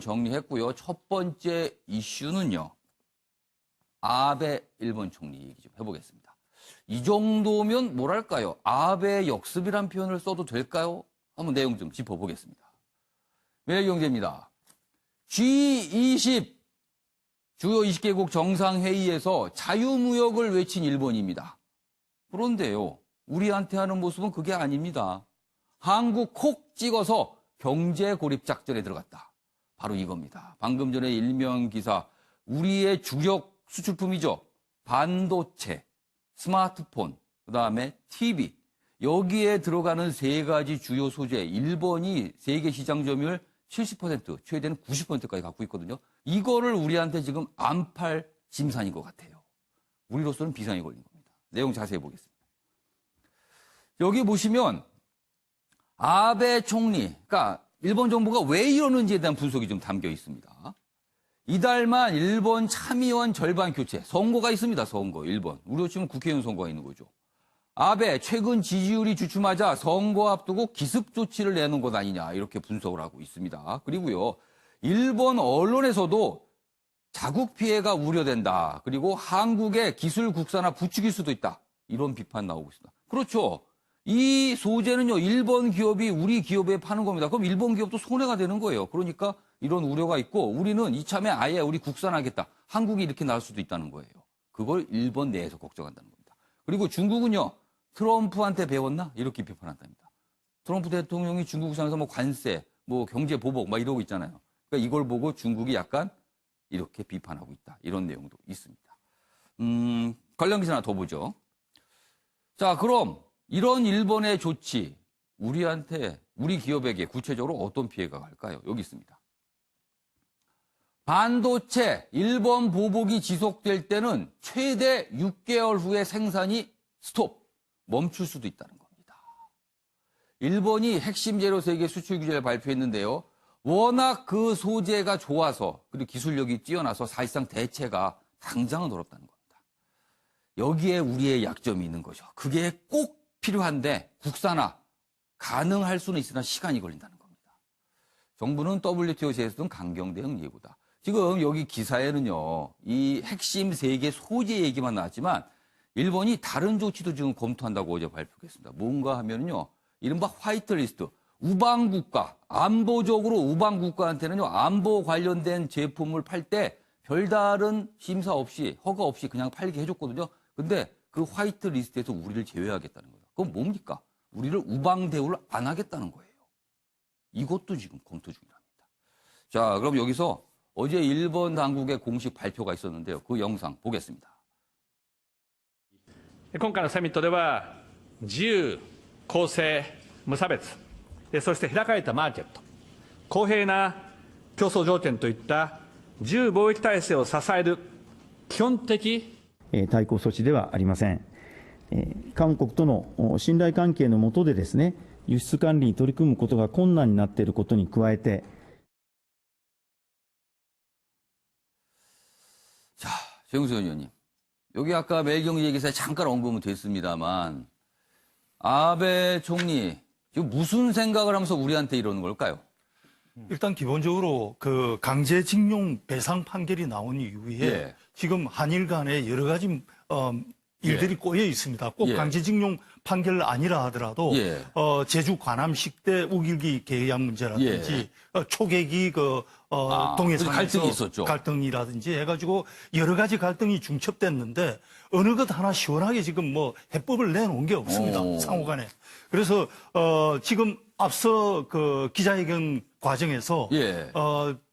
정리했고요. 첫 번째 이슈는요. 아베 일본 총리 얘기 좀 해보겠습니다. 이 정도면 뭐랄까요? 아베 역습이란 표현을 써도 될까요? 한번 내용 좀 짚어보겠습니다. 매일경제입니다. G20 주요 20개국 정상회의에서 자유무역을 외친 일본입니다. 그런데요. 우리한테 하는 모습은 그게 아닙니다. 한국 콕 찍어서 경제 고립 작전에 들어갔다. 바로 이겁니다. 방금 전에 일면 기사, 우리의 주력 수출품이죠. 반도체, 스마트폰, 그다음에 TV. 여기에 들어가는 세 가지 주요 소재, 일본이 세계 시장 점유율 70%, 최대는 90%까지 갖고 있거든요. 이거를 우리한테 지금 안 팔 심산인 것 같아요. 우리로서는 비상이 걸린 겁니다. 내용 자세히 보겠습니다. 여기 보시면 아베 총리, 그러니까 일본 정부가 왜 이러는지에 대한 분석이 좀 담겨 있습니다. 이달만 일본 참의원 절반 교체, 선거가 있습니다. 선거, 일본. 우리로 치면 국회의원 선거가 있는 거죠. 아베 최근 지지율이 주춤하자 선거 앞두고 기습 조치를 내놓은 것 아니냐 이렇게 분석을 하고 있습니다. 그리고요. 일본 언론에서도 자국 피해가 우려된다. 그리고 한국의 기술 국산화 부추길 수도 있다. 이런 비판 나오고 있습니다. 그렇죠. 이 소재는요. 일본 기업이 우리 기업에 파는 겁니다. 그럼 일본 기업도 손해가 되는 거예요. 그러니까 이런 우려가 있고 우리는 이참에 아예 우리 국산하겠다. 한국이 이렇게 나올 수도 있다는 거예요. 그걸 일본 내에서 걱정한다는 겁니다. 그리고 중국은요. 트럼프한테 배웠나? 이렇게 비판한답니다. 트럼프 대통령이 중국산에서 뭐 관세, 뭐 경제 보복 막 이러고 있잖아요. 그러니까 이걸 보고 중국이 약간 이렇게 비판하고 있다. 이런 내용도 있습니다. 관련 기사 하나 더 보죠. 자, 그럼 이런 일본의 조치, 우리한테, 우리 기업에게 구체적으로 어떤 피해가 갈까요? 여기 있습니다. 반도체, 일본 보복이 지속될 때는 최대 6개월 후에 생산이 스톱, 멈출 수도 있다는 겁니다. 일본이 핵심 재료 세계 수출 규제를 발표했는데요. 워낙 그 소재가 좋아서 그리고 기술력이 뛰어나서 사실상 대체가 당장은 어렵다는 겁니다. 여기에 우리의 약점이 있는 거죠. 그게 꼭 필요한데 국산화 가능할 수는 있으나 시간이 걸린다는 겁니다. 정부는 WTO 제소 등 강경 대응 예고다. 지금 여기 기사에는요. 이 핵심 세계 소재 얘기만 나왔지만 일본이 다른 조치도 지금 검토한다고 어제 발표했습니다. 뭔가 하면요. 이른바 화이트리스트. 우방국가, 안보적으로 우방국가한테는요. 안보 관련된 제품을 팔 때 별다른 심사 없이, 허가 없이 그냥 팔게 해줬거든요. 근데 그 화이트리스트에서 우리를 제외하겠다는 거예요. 그건 뭡니까? 우리를 우방 대우를 안 하겠다는 거예요. 이것도 지금 검토 중이랍니다. 자, 그럼 여기서 어제 일본 당국의 공식 발표가 있었는데요. 그 영상 보겠습니다. 今回のサミットでは自由、公正、無差別、そして開かれたマーケット、公平な競争条件といった自由貿易体制を支える基本的対抗措置ではありません。韓国との信頼関係の下でですね、輸出管理に取り組むことが困難になっていることに加えて、 자, 최영수 의원님. 여기 아까 매일경제 기사에 잠깐 언급은 됐습니다만 아베 총리 지금 무슨 생각을 하면서 우리한테 이러는 걸까요? 일단 기본적으로 그 강제징용 배상 판결이 나온 이후에 예. 지금 한일 간에 여러 가지 일들이 꼬여 있습니다. 꼭 예. 강제징용 판결 아니라 하더라도 예. 제주 관함식 때 우길기 계약 문제라든지 초계기 동해상에서 갈등이 있었죠. 갈등이라든지 해가지고 여러 가지 갈등이 중첩됐는데 어느 것 하나 시원하게 지금 뭐 해법을 내놓은 게 없습니다. 상호간에. 그래서 지금 앞서 그 기자회견 과정에서 예.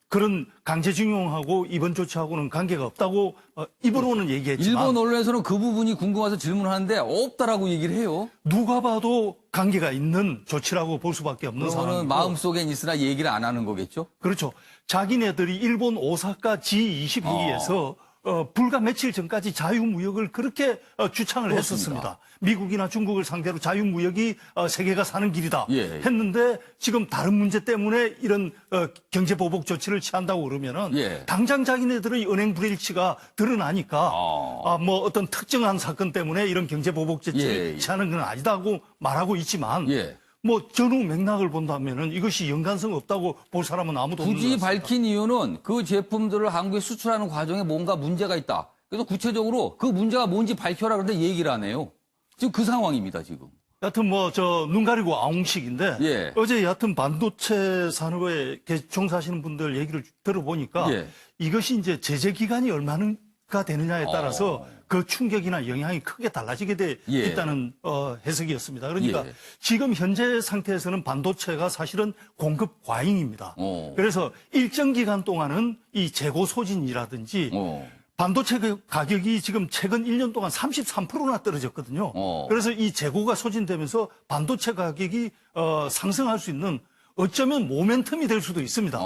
그런 강제징용하고 이번 조치하고는 관계가 없다고 입으로는 얘기했지만 일본 언론에서는 그 부분이 궁금해서 질문하는데 없다라고 얘기를 해요. 누가 봐도 관계가 있는 조치라고 볼 수밖에 없는 그거는 상황이고 마음속엔 있으나 얘기를 안 하는 거겠죠? 그렇죠. 자기네들이 일본 오사카 G20 회의에서 불과 며칠 전까지 자유무역을 그렇게 주창을 그렇습니다. 했었습니다. 미국이나 중국을 상대로 자유무역이 세계가 사는 길이다 예. 했는데 지금 다른 문제 때문에 이런 경제보복 조치를 취한다고 그러면은 예. 당장 자기네들의 은행 불일치가 드러나니까 뭐 어떤 특정한 사건 때문에 이런 경제보복 조치를 예. 취하는 건 아니다고 말하고 있지만 예. 뭐 전후 맥락을 본다면은 이것이 연관성 없다고 볼 사람은 아무도 없는 것 굳이 같습니다. 밝힌 이유는 그 제품들을 한국에 수출하는 과정에 뭔가 문제가 있다. 그래서 구체적으로 그 문제가 뭔지 밝혀라 그런데 얘기를 안 해요. 지금 그 상황입니다, 지금. 여하튼 뭐 저 눈 가리고 아웅식인데 예. 어제 여하튼 반도체 산업에 종사하시는 분들 얘기를 들어보니까 예. 이것이 이제 제재 기간이 얼마나 되느냐에 따라서 그 충격이나 영향이 크게 달라지게 돼 예. 있다는 해석이었습니다. 그러니까 예. 지금 현재 상태에서는 반도체가 사실은 공급 과잉입니다. 그래서 일정 기간 동안은 이 재고 소진이라든지 반도체 가격이 지금 최근 1년 동안 33%나 떨어졌거든요. 그래서 이 재고가 소진되면서 반도체 가격이 상승할 수 있는 어쩌면 모멘텀이 될 수도 있습니다.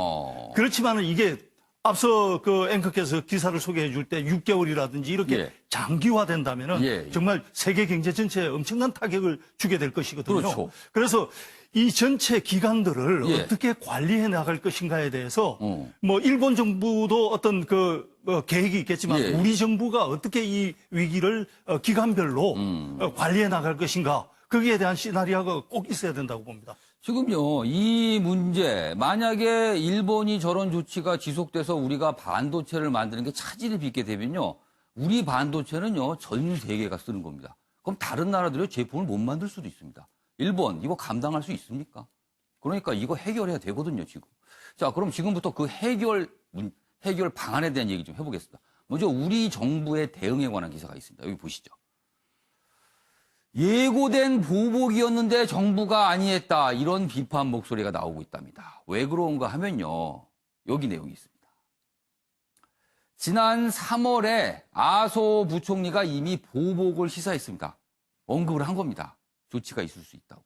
그렇지만은 이게 앞서 그 앵커께서 기사를 소개해 줄 때 6개월이라든지 이렇게 예. 장기화된다면은 예. 정말 세계 경제 전체에 엄청난 타격을 주게 될 것이거든요. 그렇죠. 그래서 이 전체 기관들을 예. 어떻게 관리해 나갈 것인가에 대해서 뭐 일본 정부도 어떤 계획이 있겠지만 예. 우리 정부가 어떻게 이 위기를 기관별로 관리해 나갈 것인가 거기에 대한 시나리오가 꼭 있어야 된다고 봅니다. 지금요, 이 문제, 만약에 일본이 저런 조치가 지속돼서 우리가 반도체를 만드는 게 차질을 빚게 되면요, 우리 반도체는요, 전 세계가 쓰는 겁니다. 그럼 다른 나라들이 제품을 못 만들 수도 있습니다. 일본, 이거 감당할 수 있습니까? 그러니까 이거 해결해야 되거든요, 지금. 자, 그럼 지금부터 그 해결 방안에 대한 얘기 좀 해보겠습니다. 먼저 우리 정부의 대응에 관한 기사가 있습니다. 여기 보시죠. 예고된 보복이었는데 정부가 아니했다. 이런 비판 목소리가 나오고 있답니다. 왜 그런가 하면요. 여기 내용이 있습니다. 지난 3월에 아소 부총리가 이미 보복을 시사했습니다. 언급을 한 겁니다. 조치가 있을 수 있다고.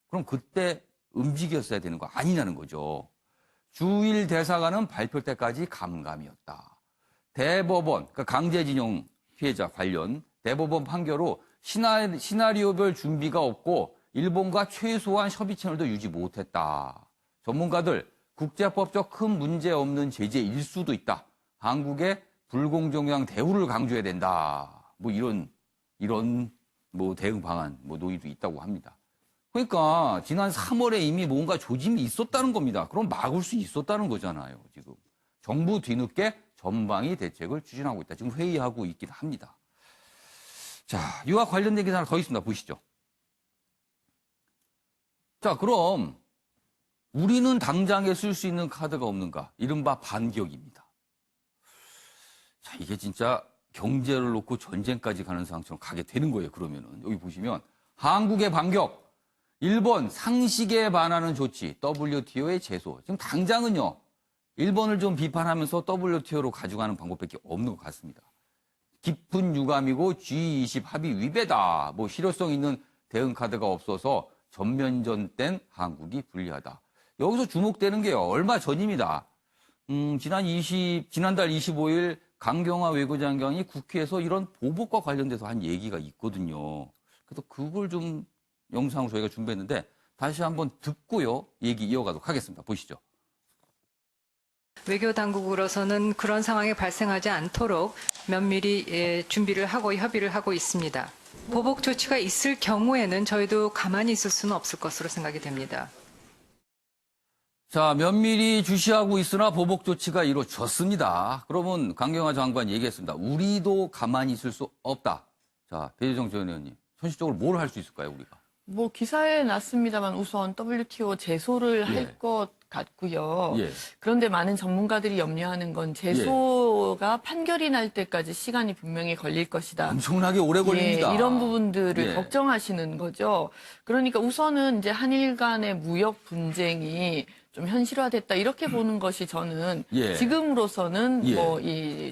그럼 그때 움직였어야 되는 거 아니냐는 거죠. 주일 대사관은 발표 때까지 감감이었다. 대법원, 그러니까 강제징용 피해자 관련 대법원 판결로 시나리오별 준비가 없고 일본과 최소한 협의 채널도 유지 못했다. 전문가들 국제법적 큰 문제 없는 제재일 수도 있다. 한국의 불공정한 대우를 강조해야 된다. 뭐 이런 뭐 대응 방안 뭐 논의도 있다고 합니다. 그러니까 지난 3월에 이미 뭔가 조짐이 있었다는 겁니다. 그럼 막을 수 있었다는 거잖아요. 지금 정부 뒤늦게 전방위 대책을 추진하고 있다. 지금 회의하고 있긴 합니다. 자, 이와 관련된 기사 하나 더 있습니다. 보시죠. 자, 그럼 우리는 당장에 쓸 수 있는 카드가 없는가? 이른바 반격입니다. 자, 이게 진짜 경제를 놓고 전쟁까지 가는 상황처럼 가게 되는 거예요. 그러면은 여기 보시면 한국의 반격, 일본 상식에 반하는 조치, WTO의 제소. 지금 당장은요, 일본을 좀 비판하면서 WTO로 가져가는 방법밖에 없는 것 같습니다. 깊은 유감이고 G20 합의 위배다. 뭐 실효성 있는 대응 카드가 없어서 전면전된 한국이 불리하다. 여기서 주목되는 게요. 얼마 전입니다. 지난달 25일 강경화 외교장관이 국회에서 이런 보복과 관련돼서 한 얘기가 있거든요. 그래서 그걸 좀 영상으로 저희가 준비했는데 다시 한번 듣고요. 얘기 이어가도록 하겠습니다. 보시죠. 외교 당국으로서는 그런 상황이 발생하지 않도록 면밀히 준비를 하고 협의를 하고 있습니다. 보복 조치가 있을 경우에는 저희도 가만히 있을 수는 없을 것으로 생각이 됩니다. 자, 면밀히 주시하고 있으나 보복 조치가 이루어졌습니다. 그러면 강경화 장관 얘기했습니다. 우리도 가만히 있을 수 없다. 자, 배재정 전 의원님, 현실적으로 뭘 할 수 있을까요, 우리가? 뭐 기사에 났습니다만 우선 WTO 제소를 할 것 같고요. 예. 그런데 많은 전문가들이 염려하는 건 제소가 판결이 날 때까지 시간이 분명히 걸릴 것이다. 엄청나게 오래 걸립니다. 이런 부분들을 예. 걱정하시는 거죠. 그러니까 우선은 이제 한일 간의 무역 분쟁이 좀 현실화됐다 이렇게 보는 것이 저는 예. 지금으로서는 예. 뭐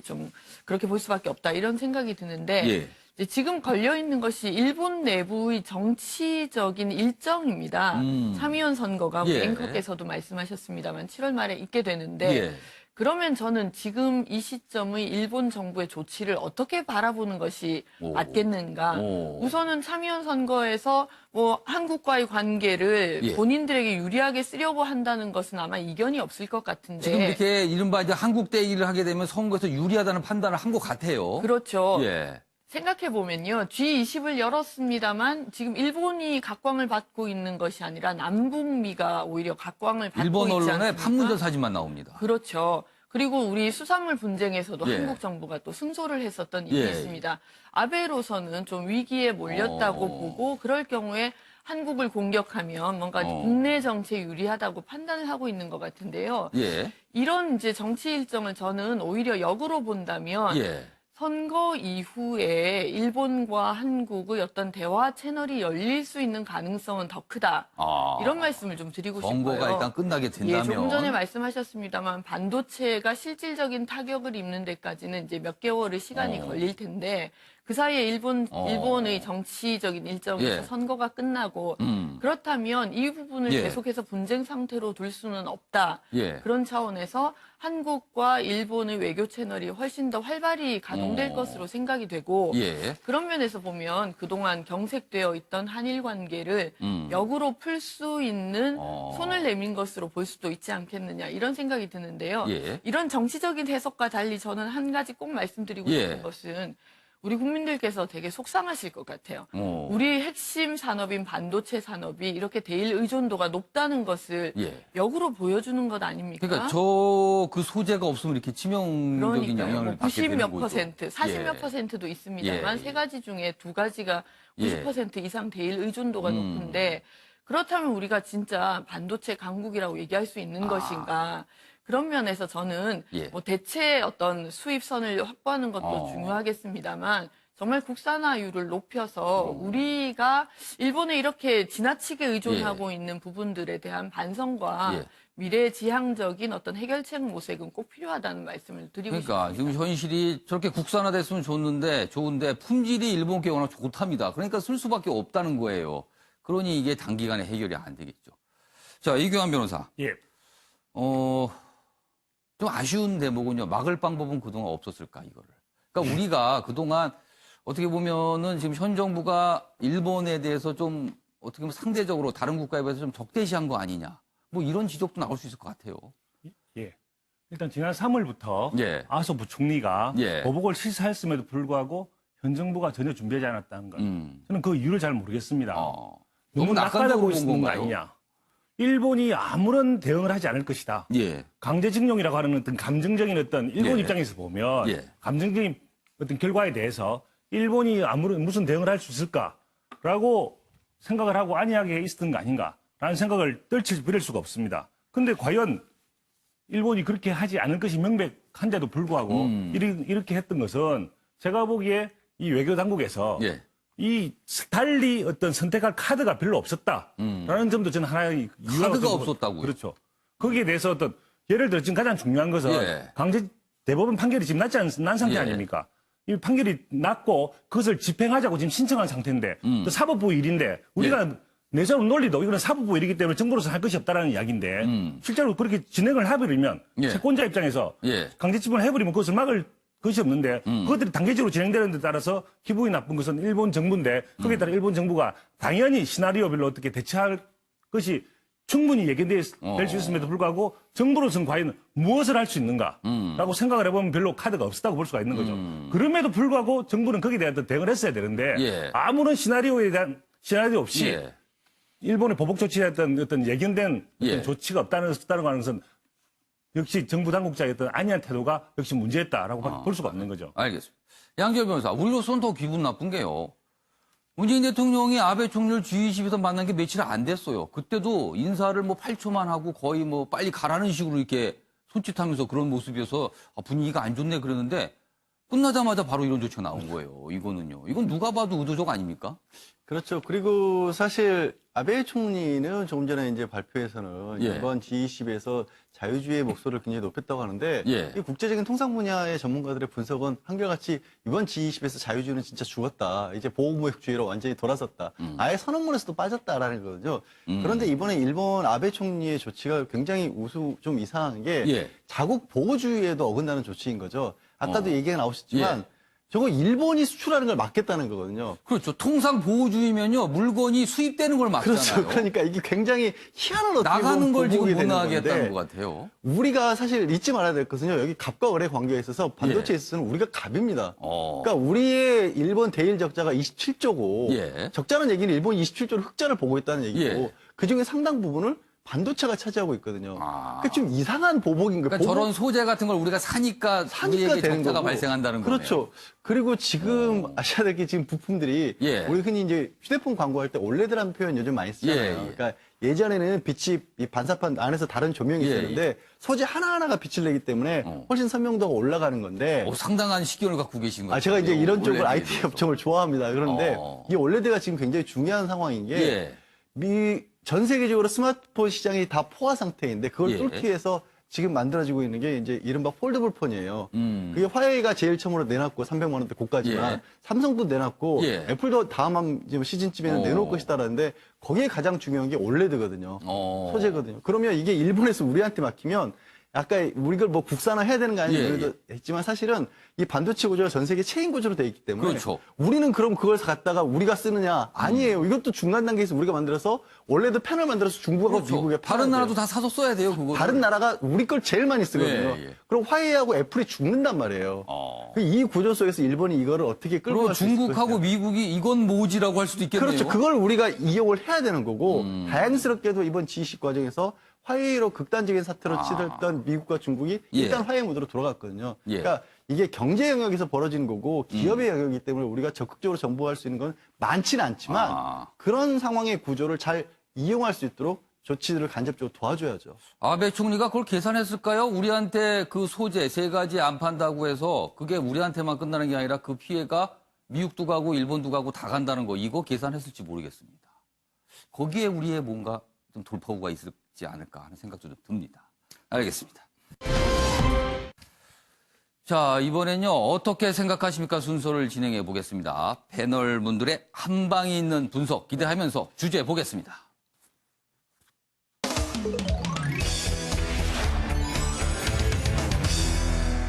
좀 그렇게 볼 수밖에 없다 이런 생각이 드는데. 예. 이제 지금 걸려 있는 것이 일본 내부의 정치적인 일정입니다. 참의원 선거가 우리 예. 앵커께서도 말씀하셨습니다만 7월 말에 있게 되는데 예. 그러면 저는 지금 이 시점의 일본 정부의 조치를 어떻게 바라보는 것이 오. 맞겠는가? 오. 우선은 참의원 선거에서 뭐 한국과의 관계를 예. 본인들에게 유리하게 쓰려고 한다는 것은 아마 이견이 없을 것 같은데. 지금 이렇게 이른바 이제 한국 대의를 하게 되면 선거에서 유리하다는 판단을 한 것 같아요. 그렇죠. 예. 생각해 보면요. G20을 열었습니다만 지금 일본이 각광을 받고 있는 것이 아니라 남북미가 오히려 각광을 받고 일본 있지 언론에 않습니까? 판문점 사진만 나옵니다. 그렇죠. 그리고 우리 수산물 분쟁에서도 예. 한국 정부가 또 승소를 했었던 일이 예. 있습니다. 아베로서는 좀 위기에 몰렸다고 보고 그럴 경우에 한국을 공격하면 뭔가 국내 정치에 유리하다고 판단을 하고 있는 것 같은데요. 예. 이런 이제 정치 일정을 저는 오히려 역으로 본다면 예. 선거 이후에 일본과 한국의 어떤 대화 채널이 열릴 수 있는 가능성은 더 크다. 아. 이런 말씀을 좀 드리고 선거가 싶어요. 일단 끝나게 된다면. 예, 조금 전에 말씀하셨습니다만 반도체가 실질적인 타격을 입는 데까지는 이제 몇 개월의 시간이 걸릴 텐데 그 사이에 일본의 정치적인 일정에서 예. 선거가 끝나고 그렇다면 이 부분을 예. 계속해서 분쟁 상태로 둘 수는 없다. 예. 그런 차원에서 한국과 일본의 외교 채널이 훨씬 더 활발히 가동될 것으로 생각이 되고 예. 그런 면에서 보면 그동안 경색되어 있던 한일 관계를 역으로 풀 수 있는 손을 내민 것으로 볼 수도 있지 않겠느냐 이런 생각이 드는데요. 예. 이런 정치적인 해석과 달리 저는 한 가지 꼭 말씀드리고 예. 싶은 것은 우리 국민들께서 되게 속상하실 것 같아요. 어. 우리 핵심 산업인 반도체 산업이 이렇게 대일 의존도가 높다는 것을 예. 역으로 보여주는 것 아닙니까? 그러니까 그 소재가 없으면 이렇게 치명적인 영향을 받게 90 되는 몇 거죠. 퍼센트, 40 예. 몇 퍼센트도 있습니다만 예. 세 가지 중에 두 가지가 예. 90% 이상 대일 의존도가 높은데 그렇다면 우리가 진짜 반도체 강국이라고 얘기할 수 있는 것인가? 그런 면에서 저는 예. 뭐 대체 어떤 수입선을 확보하는 것도 중요하겠습니다만 정말 국산화율을 높여서 우리가 일본에 이렇게 지나치게 의존하고 있는 부분들에 대한 반성과 예. 미래지향적인 어떤 해결책 모색은 꼭 필요하다는 말씀을 드리고 그러니까 싶습니다. 지금 현실이 저렇게 국산화됐으면 좋은데 품질이 일본께 워낙 좋답니다. 그러니까 쓸 수밖에 없다는 거예요. 그러니 이게 단기간에 해결이 안 되겠죠. 자, 이규환 변호사. 예. 좀 아쉬운 대목은요. 막을 방법은 그동안 없었을까, 이거를. 그러니까 우리가 그동안 어떻게 보면은 지금 현 정부가 일본에 대해서 좀 어떻게 보면 상대적으로 다른 국가에 비해서 좀 적대시한 거 아니냐. 뭐 이런 지적도 나올 수 있을 것 같아요. 예. 일단 지난 3월부터 예. 아소 부총리가 예. 보복을 실시했음에도 불구하고 현 정부가 전혀 준비하지 않았다는 것. 저는 그 이유를 잘 모르겠습니다. 너무 낙관하고 본 있는 거 건가요? 아니냐. 일본이 아무런 대응을 하지 않을 것이다. 예. 강제징용이라고 하는 어떤 감정적인 어떤 일본 예. 입장에서 보면 예. 감정적인 어떤 결과에 대해서 일본이 아무런 무슨 대응을 할 수 있을까라고 생각을 하고 안이하게 있었던 거 아닌가라는 생각을 떨쳐버릴 수가 없습니다. 근데 과연 일본이 그렇게 하지 않을 것이 명백한데도 불구하고 이렇게 했던 것은 제가 보기에 이 외교 당국에서 예. 이 달리 어떤 선택할 카드가 별로 없었다라는 점도 저는 하나의 이유가 카드가 없었다고요? 그렇죠. 거기에 대해서 어떤 예를 들어 지금 가장 중요한 것은 예. 강제 대법원 판결이 지금 난 상태 예. 아닙니까? 이 판결이 났고 그것을 집행하자고 지금 신청한 상태인데 또 사법부 일인데 우리가 내세운 논리도 이거는 사법부 일이기 때문에 정부로서 할 것이 없다라는 이야기인데 실제로 그렇게 진행을 해버리면 예. 채권자 입장에서 예. 강제 집행을 해버리면 그것을 막을 것이 없는데 그것들이 단계적으로 진행되는 데 따라서 기분이 나쁜 것은 일본 정부인데 거기에 따라 일본 정부가 당연히 시나리오별로 어떻게 대처할 것이 충분히 예견될 수 있음에도 불구하고 정부로서는 과연 무엇을 할 수 있는가라고 생각을 해보면 별로 카드가 없었다고 볼 수가 있는 거죠. 그럼에도 불구하고 정부는 거기에 대한 대응을 했어야 되는데 예. 아무런 시나리오에 대한 시나리오 없이 예. 일본의 보복 조치에 어떤 예견된 예. 어떤 조치가 없다는 것은 역시 정부 당국자의 어떤 안이한 태도가 역시 문제였다라고 볼 수가 없는 거죠. 알겠습니다. 양지열 변호사, 우리로서는 더 기분 나쁜 게요. 문재인 대통령이 아베 총리를 G20에서 만난 게 며칠 안 됐어요. 그때도 인사를 뭐 8초만 하고 거의 뭐 빨리 가라는 식으로 이렇게 손짓하면서 그런 모습이어서 분위기가 안 좋네 그랬는데 끝나자마자 바로 이런 조치가 나온 거예요. 이거는요. 이건 누가 봐도 의도적 아닙니까? 그렇죠. 그리고 사실 아베 총리는 조금 전에 이제 발표에서는 예. 이번 G20에서 자유주의의 목소리를 굉장히 높였다고 하는데 예. 이 국제적인 통상 분야의 전문가들의 분석은 한결같이 이번 G20에서 자유주의는 진짜 죽었다. 이제 보호무역주의로 완전히 돌아섰다. 아예 선언문에서도 빠졌다라는 거죠. 그런데 이번에 일본 아베 총리의 조치가 굉장히 좀 이상한 게 예. 자국 보호주의에도 어긋나는 조치인 거죠. 아까도 얘기가 나오셨지만 저거 일본이 수출하는 걸 막겠다는 거거든요. 그렇죠. 통상 보호주의면요 물건이 수입되는 걸 막잖아요. 그렇죠. 그러니까 이게 굉장히 희한한 어떻게 나가는 보면 걸 지금 보복이 못 되는 나가게 건데 했다는 것 같아요. 우리가 사실 잊지 말아야 될 것은요. 여기 갑과 을의 관계에 있어서 반도체에 있어서는 우리가 갑입니다. 그러니까 우리의 일본 대일 적자가 27조고 예. 적자는 얘기는 일본이 27조로 흑자를 보고 있다는 얘기고 예. 그중에 상당 부분을 반도체가 차지하고 있거든요. 아. 그러니까 좀 이상한 보복인 거예요. 그러니까 저런 소재 같은 걸 우리가 사니까 우리에게 되는 적자가 거고. 발생한다는 거네요. 그렇죠. 그리고 지금 아셔야 될 게 지금 부품들이 예. 우리 흔히 이제 휴대폰 광고할 때 OLED라는 표현 요즘 많이 쓰잖아요. 예, 예. 그러니까 예전에는 빛이 이 반사판 안에서 다른 조명이 예, 있었는데 소재 하나하나가 빛을 내기 때문에 훨씬 선명도가 올라가는 건데 상당한 식견을 갖고 계신 거죠. 제가 이제 이런 쪽을 OLED 에 IT 대해서. 업종을 좋아합니다. 그런데 이 OLED가 지금 굉장히 중요한 상황인 게 예. 전 세계적으로 스마트폰 시장이 다 포화 상태인데 그걸 예. 뚫기 위해서 지금 만들어지고 있는 게 이제 이른바 폴더블 폰이에요. 그게 화웨이가 제일 처음으로 내놨고 300만 원대 고가지만 예. 삼성도 내놨고 예. 애플도 다음 시즌쯤에는 내놓을 것이다라는데 거기에 가장 중요한 게 OLED거든요. 소재거든요. 그러면 이게 일본에서 우리한테 맡기면 아까 우리 걸 뭐 국산화해야 되는 거 아니냐 예. 했지만 사실은 이 반도체 구조가 전 세계 체인 구조로 돼 있기 때문에 그렇죠. 우리는 그럼 그걸 갖다가 우리가 쓰느냐? 아니에요. 이것도 중간 단계에서 우리가 만들어서 원래도 패널 만들어서 중국하고 그렇죠. 미국에 다른 팔아야 나라도 돼요. 다 사서 써야 돼요, 그거. 다른 나라가 우리 걸 제일 많이 쓰거든요. 예, 예. 그럼 화웨이하고 애플이 죽는단 말이에요. 이 구조 속에서 일본이 이거를 어떻게 끌고 그리고 갈 수 있을 중국하고 것이냐. 미국이 이건 뭐지라고 할 수도 있겠네요. 그렇죠. 그걸 우리가 이용을 해야 되는 거고 다행스럽게도 이번 G20 과정에서 화웨이로 극단적인 사태로 치닫던 미국과 중국이 예. 일단 화웨이 모드로 돌아갔거든요. 예. 그러니까 이게 경제 영역에서 벌어진 거고 기업의 영역이기 때문에 우리가 적극적으로 정보할 수 있는 건 많지는 않지만 그런 상황의 구조를 잘 이용할 수 있도록 조치들을 간접적으로 도와줘야죠. 아베 총리가 그걸 계산했을까요? 우리한테 그 소재 세 가지 안 판다고 해서 그게 우리한테만 끝나는 게 아니라 그 피해가 미국도 가고 일본도 가고 다 간다는 거 이거 계산했을지 모르겠습니다. 거기에 우리의 뭔가 좀 돌파구가 있을지 않을까 하는 생각도 좀 듭니다. 알겠습니다. 자, 이번엔요, 어떻게 생각하십니까? 순서를 진행해 보겠습니다. 패널 분들의 한 방이 있는 분석 기대하면서 주제 보겠습니다.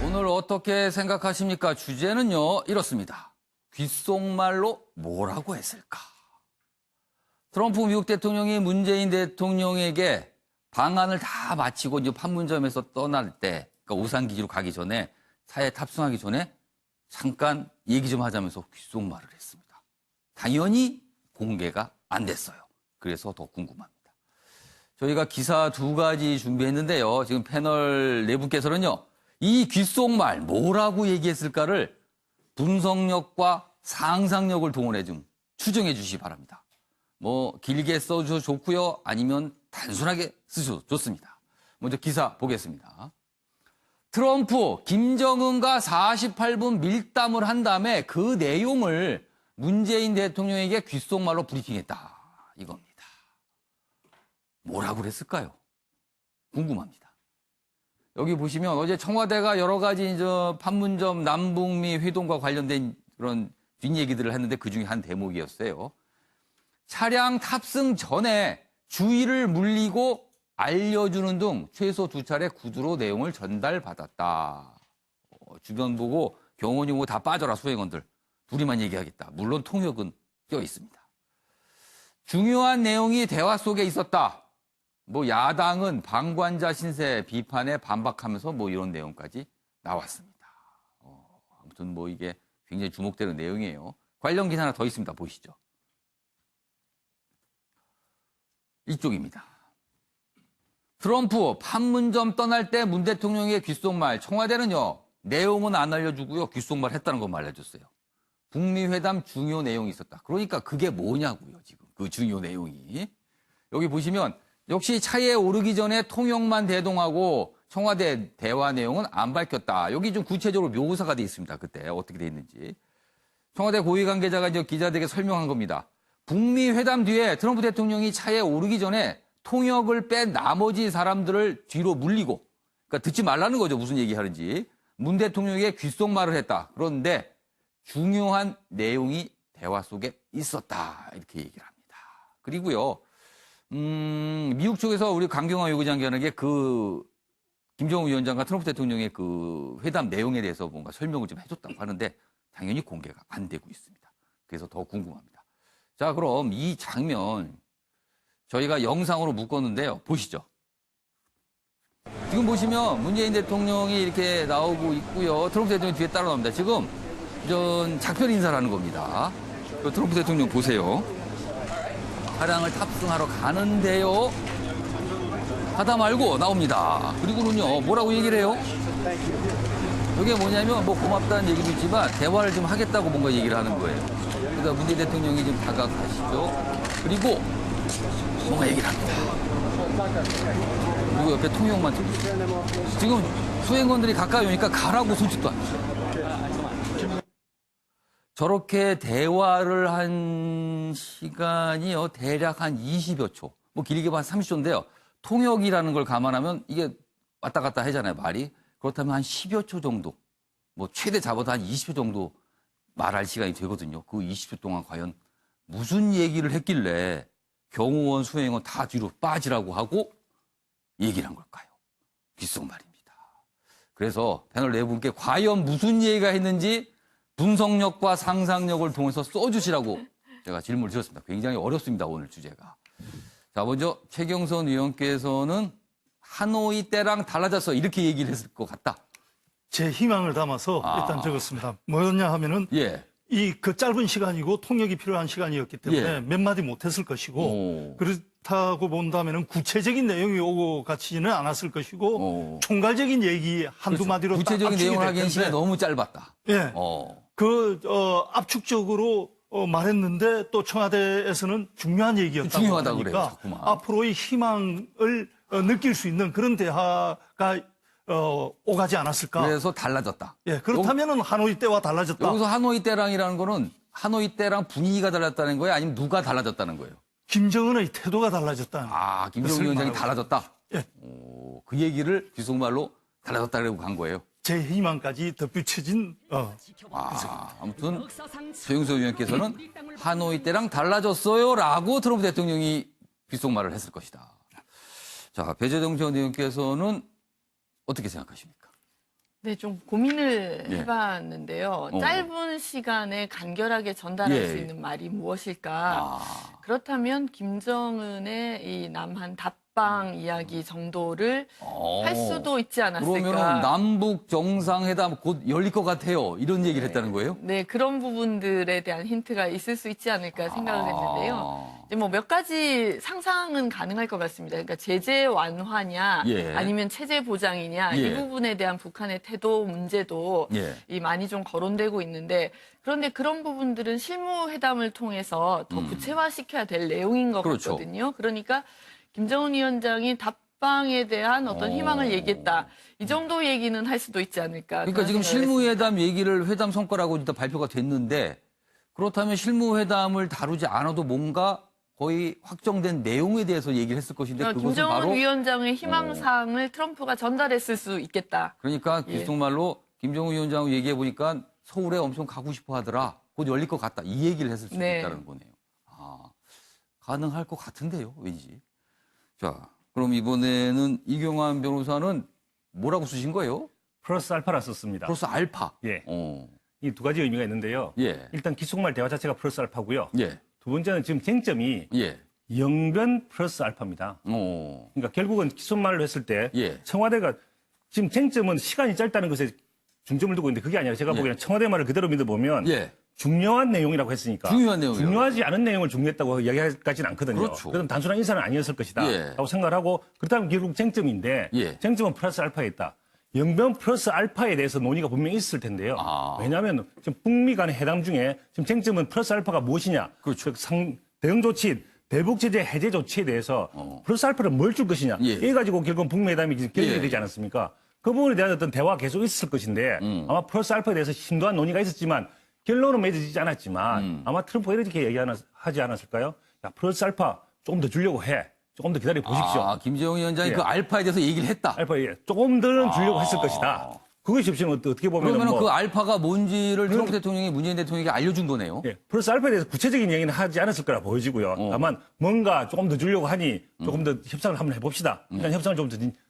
오늘 어떻게 생각하십니까? 주제는요, 이렇습니다. 귓속말로 뭐라고 했을까? 트럼프 미국 대통령이 문재인 대통령에게 방안을 다 마치고 이제 판문점에서 떠날 때, 그러니까 오산기지로 가기 전에 차에 탑승하기 전에 잠깐 얘기 좀 하자면서 귓속말을 했습니다. 당연히 공개가 안 됐어요. 그래서 더 궁금합니다. 저희가 기사 두 가지 준비했는데요. 지금 패널 네 분께서는요. 이 귓속말 뭐라고 얘기했을까를 분석력과 상상력을 동원해 좀 추정해 주시기 바랍니다. 뭐 길게 써주셔도 좋고요. 아니면 단순하게 쓰셔도 좋습니다. 먼저 기사 보겠습니다. 트럼프, 김정은과 48분 밀담을 한 다음에 그 내용을 문재인 대통령에게 귓속말로 브리핑했다. 이겁니다. 뭐라고 그랬을까요? 궁금합니다. 여기 보시면 어제 청와대가 여러 가지 판문점 남북미 회동과 관련된 그런 뒷얘기들을 했는데 그중에 한 대목이었어요. 차량 탑승 전에 주의를 물리고 알려주는 등 최소 2차례 구두로 내용을 전달받았다. 주변 보고 경호원 보고 다 빠져라 소행원들. 둘이만 얘기하겠다. 물론 통역은 껴 있습니다. 중요한 내용이 대화 속에 있었다. 뭐 야당은 방관자 신세 비판에 반박하면서 뭐 이런 내용까지 나왔습니다. 아무튼 뭐 이게 굉장히 주목되는 내용이에요. 관련 기사 하나 더 있습니다. 보시죠. 이쪽입니다. 트럼프 판문점 떠날 때 문 대통령의 귓속말 청와대는요. 내용은 안 알려주고요. 귓속말 했다는 것만 알려줬어요. 북미 회담 중요 내용이 있었다. 그러니까 그게 뭐냐고요. 지금 그 중요 내용이. 여기 보시면 역시 차에 오르기 전에 통역만 대동하고 청와대 대화 내용은 안 밝혔다. 여기 좀 구체적으로 묘사가 돼 있습니다. 그때 어떻게 돼 있는지. 청와대 고위 관계자가 이제 기자들에게 설명한 겁니다. 북미 회담 뒤에 트럼프 대통령이 차에 오르기 전에 통역을 뺀 나머지 사람들을 뒤로 물리고, 그러니까 듣지 말라는 거죠. 무슨 얘기하는지. 문 대통령에게 귓속말을 했다. 그런데 중요한 내용이 대화 속에 있었다. 이렇게 얘기를 합니다. 그리고요. 미국 쪽에서 우리 강경화 요구장관에게 그 김정은 위원장과 트럼프 대통령의 그 회담 내용에 대해서 뭔가 설명을 좀 해줬다고 하는데 당연히 공개가 안 되고 있습니다. 그래서 더 궁금합니다. 자, 그럼 이 장면 저희가 영상으로 묶었는데요. 보시죠. 지금 보시면 문재인 대통령이 이렇게 나오고 있고요. 트럼프 대통령이 뒤에 따라 나옵니다. 지금 전 작별 인사를 하는 겁니다. 트럼프 대통령 보세요. 차량을 탑승하러 가는데요. 하다 말고 나옵니다. 그리고는요, 뭐라고 얘기를 해요? 이게 뭐냐면 뭐 고맙다는 얘기도 있지만 대화를 좀 하겠다고 뭔가 얘기를 하는 거예요. 그러니까 문재인 대통령이 좀 다가가시죠. 그리고 뭔가 얘기를 합니다. 그리고 옆에 통역만 들고 있어요. 지금 수행원들이 가까이 오니까 가라고 손짓도 합니다. 저렇게 대화를 한 시간이요, 대략 한 20여 초. 뭐 길게 봐서 30초인데요. 통역이라는 걸 감안하면 이게 왔다 갔다 하잖아요, 말이. 그렇다면 한 10여 초 정도, 뭐 최대 잡아도 한 20초 정도 말할 시간이 되거든요. 그 20초 동안 과연 무슨 얘기를 했길래 경호원, 수행원 다 뒤로 빠지라고 하고 얘기를 한 걸까요? 귓속말입니다. 그래서 패널 네 분께 과연 무슨 얘기가 했는지 분석력과 상상력을 통해서 써주시라고 제가 질문을 드렸습니다. 굉장히 어렵습니다, 오늘 주제가. 자, 먼저 최경선 의원께서는 하노이 때랑 달라졌어, 이렇게 얘기를 했을 것 같다. 제 희망을 담아서 일단 적었습니다. 뭐였냐 하면은 예. 이 그 짧은 시간이고 통역이 필요한 시간이었기 때문에 예. 몇 마디 못했을 것이고 그렇다고 본다면은 구체적인 내용이 오고 같지는 않았을 것이고 총괄적인 얘기 한두 마디로 딱 구체적인 압축이 내용을 될 하기엔 시간이 텐데 너무 짧았다. 예. 압축적으로 말했는데 또 청와대에서는 중요한 얘기였다고 중요하다고 하니까 그래요, 자꾸만. 앞으로의 희망을 느낄 수 있는 그런 대화가 오가지 않았을까. 그래서 달라졌다. 예, 그렇다면은 하노이 때와 달라졌다. 여기서 하노이 때랑이라는 거는 하노이 때랑 분위기가 달랐다는 거예요? 아니면 누가 달라졌다는 거예요? 김정은의 태도가 달라졌다. 아, 김정은 뜻을 위원장이 말하고. 달라졌다? 예. 그 얘기를 귓속말로 달라졌다고 간 거예요. 제 희망까지 덧붙여진 아무튼 최용수 의원께서는 하노이 때랑 달라졌어요라고 트럼프 대통령이 귓속말을 했을 것이다. 자, 배재동 전 의원께서는 어떻게 생각하십니까? 네, 좀 고민을 예. 해봤는데요. 짧은 시간에 간결하게 전달할 예. 수 있는 말이 무엇일까? 그렇다면 김정은의 이 남한 답방 이야기 정도를 할 수도 있지 않았을까? 그러면 남북 정상회담 곧 열릴 것 같아요. 이런 얘기를 했다는 거예요? 네, 그런 부분들에 대한 힌트가 있을 수 있지 않을까 생각을 했는데요. 이제 뭐 몇 가지 상상은 가능할 것 같습니다. 그러니까 제재 완화냐, 예. 아니면 체제 보장이냐, 예. 이 부분에 대한 북한의 태도 문제도 예. 이 많이 좀 거론되고 있는데, 그런데 그런 부분들은 실무회담을 통해서 더 구체화시켜야 될 내용인 것 그렇죠. 같거든요. 그러니까 김정은 위원장이 답방에 대한 어떤 희망을 얘기했다. 이 정도 얘기는 할 수도 있지 않을까. 그러니까 그런 지금 생각을 실무회담 얘기를 회담 성과라고 일단 발표가 됐는데 그렇다면 실무회담을 다루지 않아도 뭔가 거의 확정된 내용에 대해서 얘기를 했을 것인데 그러니까 그것은 김정은 바로 위원장의 희망사항을 트럼프가 전달했을 수 있겠다. 그러니까 예. 귓속말로 김정은 위원장 얘기해 보니까 서울에 엄청 가고 싶어 하더라. 곧 열릴 것 같다. 이 얘기를 했을 수도 네. 있다는 거네요. 가능할 것 같은데요. 왠지. 자, 그럼 이번에는 이경환 변호사는 뭐라고 쓰신 거예요? 플러스 알파라 썼습니다. 플러스 알파. 예. 이 두 가지 의미가 있는데요. 예. 일단 기속말 대화 자체가 플러스 알파고요. 예. 두 번째는 지금 쟁점이 예. 영변 플러스 알파입니다. 그러니까 결국은 기속말로 했을 때 예. 청와대가 지금 쟁점은 시간이 짧다는 것에 중점을 두고 있는데 그게 아니라 제가 보기에는 청와대 말을 그대로 믿어보면 예. 중요한 내용이라고 했으니까 중요한 내용이요. 중요하지 않은 내용을 중요했다고 이야기하지는 않거든요. 그렇죠. 그래서 단순한 인사는 아니었을 것이다 예. 라고 생각을 하고 그렇다면 결국 쟁점인데 예. 쟁점은 플러스 알파에 있다. 영변 플러스 알파에 대해서 논의가 분명히 있을 텐데요. 왜냐하면 지금 북미 간의 회담 중에 지금 쟁점은 플러스 알파가 무엇이냐. 그렇죠. 대응 조치, 대북 제재 해제 조치에 대해서 플러스 알파를 뭘 줄 것이냐. 예. 이래 가지고 결국 북미 회담이 결정이 예. 되지 않았습니까? 그 부분에 대한 어떤 대화가 계속 있을 것인데 아마 플러스 알파에 대해서 심도한 논의가 있었지만 결론은 맺어지지 않았지만 아마 트럼프가 이렇게 하지 않았을까요? 야, 플러스 알파 조금 더 주려고 해. 조금 더 기다려 보십시오. 김정은 위원장이 예. 그 알파에 대해서 얘기를 했다. 알파 조금 더는 주려고 했을 것이다. 그것이 없이는 어떻게 보면 그러면 그 알파가 뭔지를 트럼프 대통령이 문재인 대통령에게 알려준 거네요. 예, 플러스 알파에 대해서 구체적인 이야기는 하지 않았을 거라 보여지고요. 다만 뭔가 조금 더 주려고 하니 조금 더 협상을 한번 해봅시다. 일단 협상을 좀